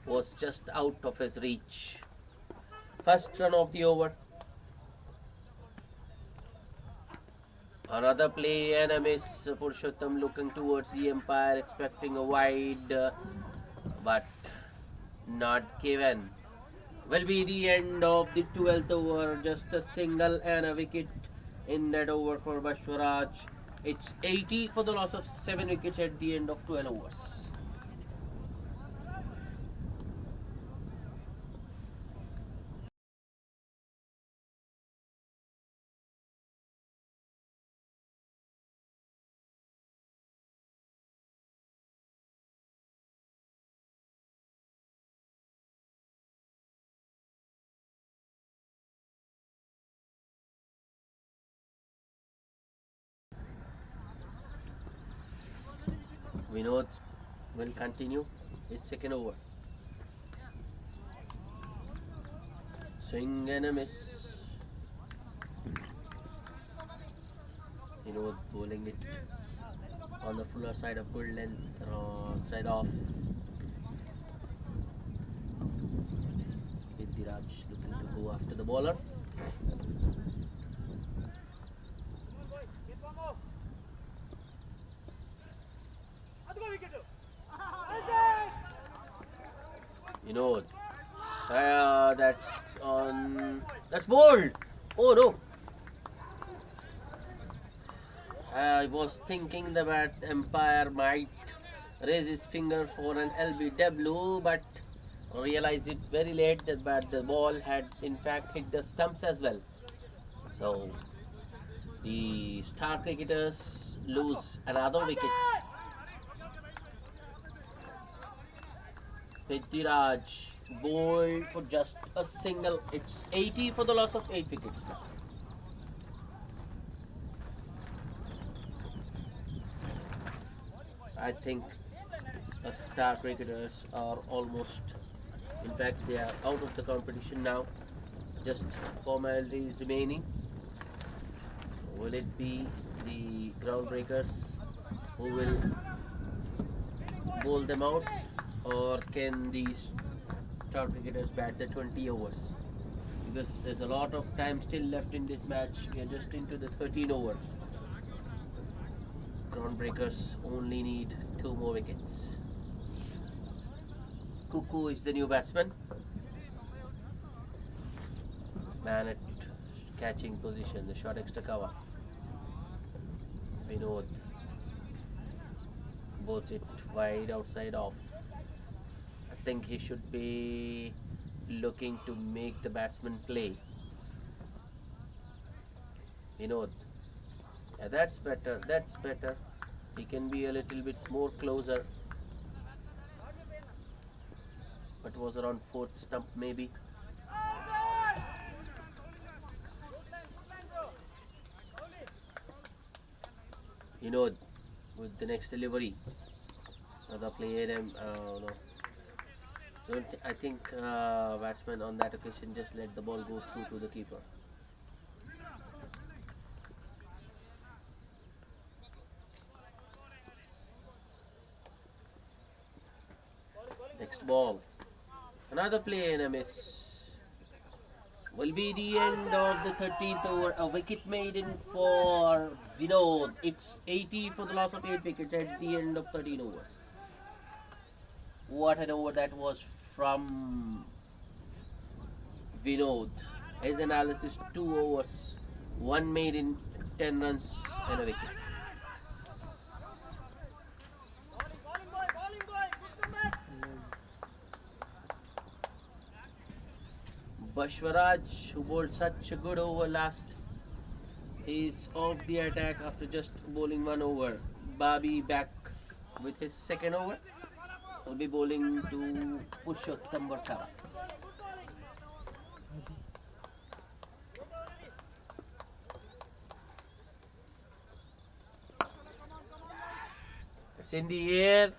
[SPEAKER 1] was just out of his reach. First run of the over. Another play and a miss. Purushottam looking towards the umpire, expecting a wide, but not given. Will be the end of the 12th over. Just a single and a wicket in that over for Bashwaraj. It's 80 for the loss of 7 wickets at the end of 12 overs. Vinod will continue his second over. Swing and a miss. Vinod bowling it on the fuller side of good length, side off. Pediraj looking to go after the bowler. That's bold. Oh no. I was thinking the bat umpire might raise his finger for an LBW, but realized it very late that the ball had in fact hit the stumps as well. So the star cricketers lose another wicket. Pediraj bowled for just a single. It's 80 for the loss of 8 wickets now. I think the star cricketers are almost, in fact they are out of the competition now. Just formalities remaining. Will it be the groundbreakers who will bowl them out, or can these star cricketers bat the 20 overs? because there's a lot of time still left in this match. We are just into the 13 overs. Groundbreakers only need 2 more wickets. Cuckoo is the new batsman. Man at catching position, the short extra cover. Vinod boats it wide outside off. I think he should be looking to make the batsman play. Vinod. Yeah, that's better. That's better. He can be a little bit more closer. But was around 4th stump maybe. Vinod with the next delivery. Another player. No. I think batsman on that occasion just let the ball go through to the keeper. Next ball. Another play and a miss. Will be the end of the 13th over. A wicket maiden for Vinod. It's 80 for the loss of 8 wickets at the end of 13 overs. What an over that was from Vinod. His analysis: 2 overs, 1 maiden, 10 runs and a wicket. Bashwaraj, who bowled such a good over last, is off the attack after just bowling 1 over. Babi back with his 2nd over. Will be bowling to Purushottam Varkar. It's in the air,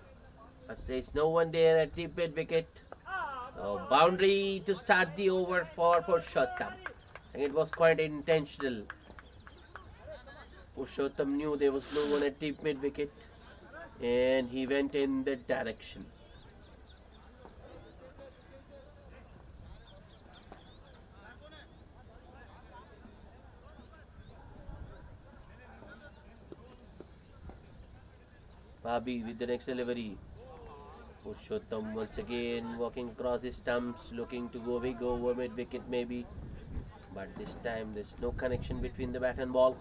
[SPEAKER 1] but there's no one there at the mid wicket. Boundary to start the over for Purushottam. And it was quite intentional. Purushottam knew there was no one at deep mid wicket, and he went in that direction. Babi with the next delivery. Purushottam once again walking across his stumps, looking to go big over mid wicket maybe. But this time there's no connection between the bat and ball.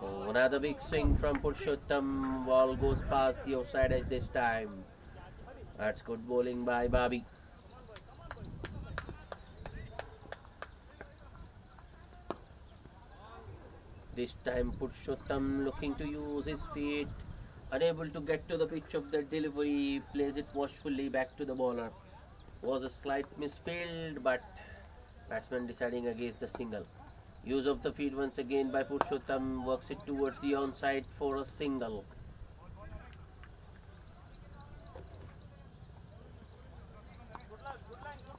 [SPEAKER 1] Oh, another big swing from Purushottam. Ball goes past the offside edge this time. That's good bowling by Babi. This time Purushottam looking to use his feet, unable to get to the pitch of the delivery, plays it watchfully back to the bowler. Was a slight misfield, but batsman deciding against the single. Use of the feet once again by Purushottam, works it towards the onside for a single.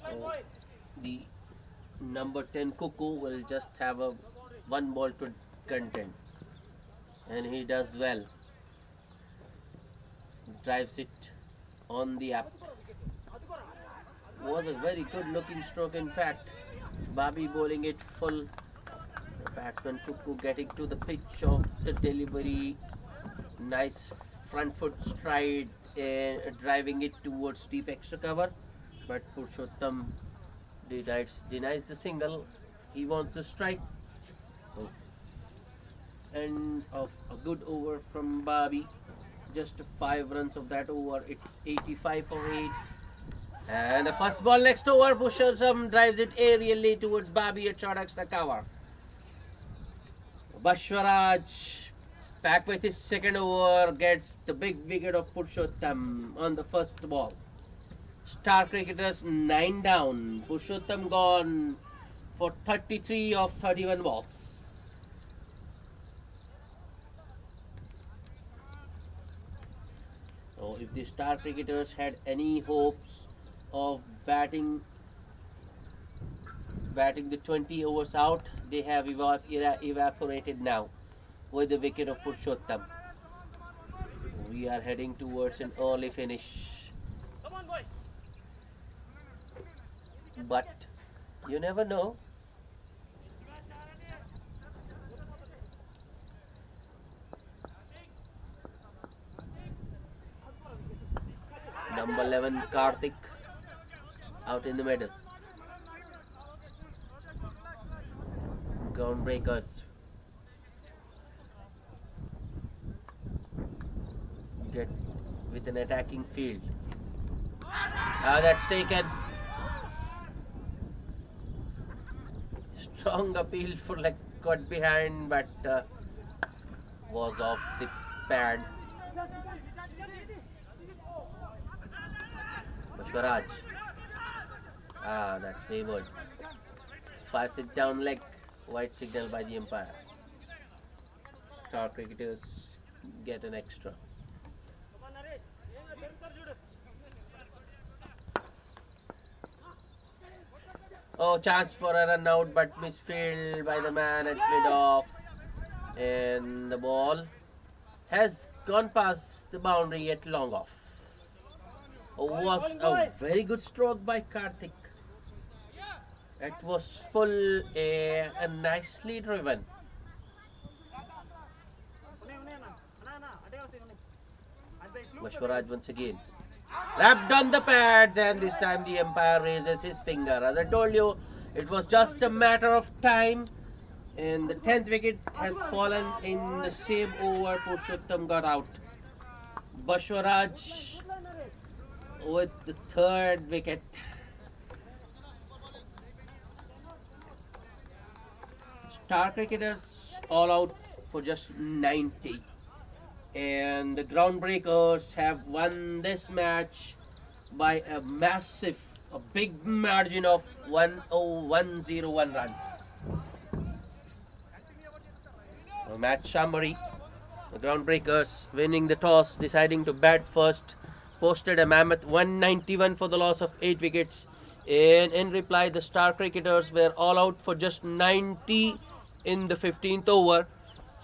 [SPEAKER 1] So the number 10 Cuckoo will just have a 1 ball to content, and he does well. Drives it on the up. Was a very good looking stroke in fact. Babi bowling it full. The batsman Cuckoo getting to the pitch of the delivery. Nice front foot stride and driving it towards deep extra cover. But Purushottam denies the single. He wants the strike. So, end of a good over from Babi. Just 5 runs of that over. It's 85 for 8. And the first ball next over, Purushottam drives it aerially towards Babi at short extra cover. Bashwaraj back with his 2nd over, gets the big wicket of Purushottam on the first ball. Star cricketers 9 down. Purushottam gone for 33 of 31 balls. So if the star cricketers had any hopes of batting the 20 overs out, they have evaporated now with the wicket of Purushottam. we are heading towards an early finish. But you never know. Number 11 Karthik out in the middle. Groundbreakers get with an attacking field. That's taken. Strong appeal for like got behind, but was off the pad. Swaraj. That's favored. 5 sit down leg. White signal by the umpire. Star cricketers get an extra. Oh, chance for a run out, but misfield by the man at mid-off. And the ball has gone past the boundary at long off. Was a very good stroke by Karthik. It was full and nicely driven. Mashwaraj once again. Wrapped on the pads, and this time the umpire raises his finger. As I told you, it was just a matter of time. And the 10th wicket has fallen in the same over. Purushottam got out. Bashwaraj with the 3rd wicket. Star cricketers all out for just 90. And the Groundbreakers have won this match by a big margin of 101 runs. The match summary: the Groundbreakers winning the toss, deciding to bat first, posted a mammoth 191 for the loss of 8 wickets. And in reply, the Star cricketers were all out for just 90 in the 15th over.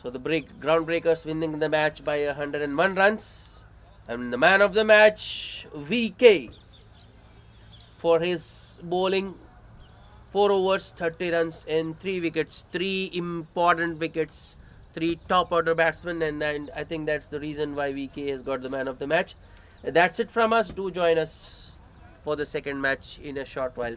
[SPEAKER 1] So the Groundbreakers winning the match by 101 runs. And the man of the match, VK, for his bowling, 4 overs, 30 runs and 3 wickets. 3 important wickets, 3 top order batsmen, and I think that's the reason why VK has got the man of the match. That's it from us. Do join us for the second match in a short while.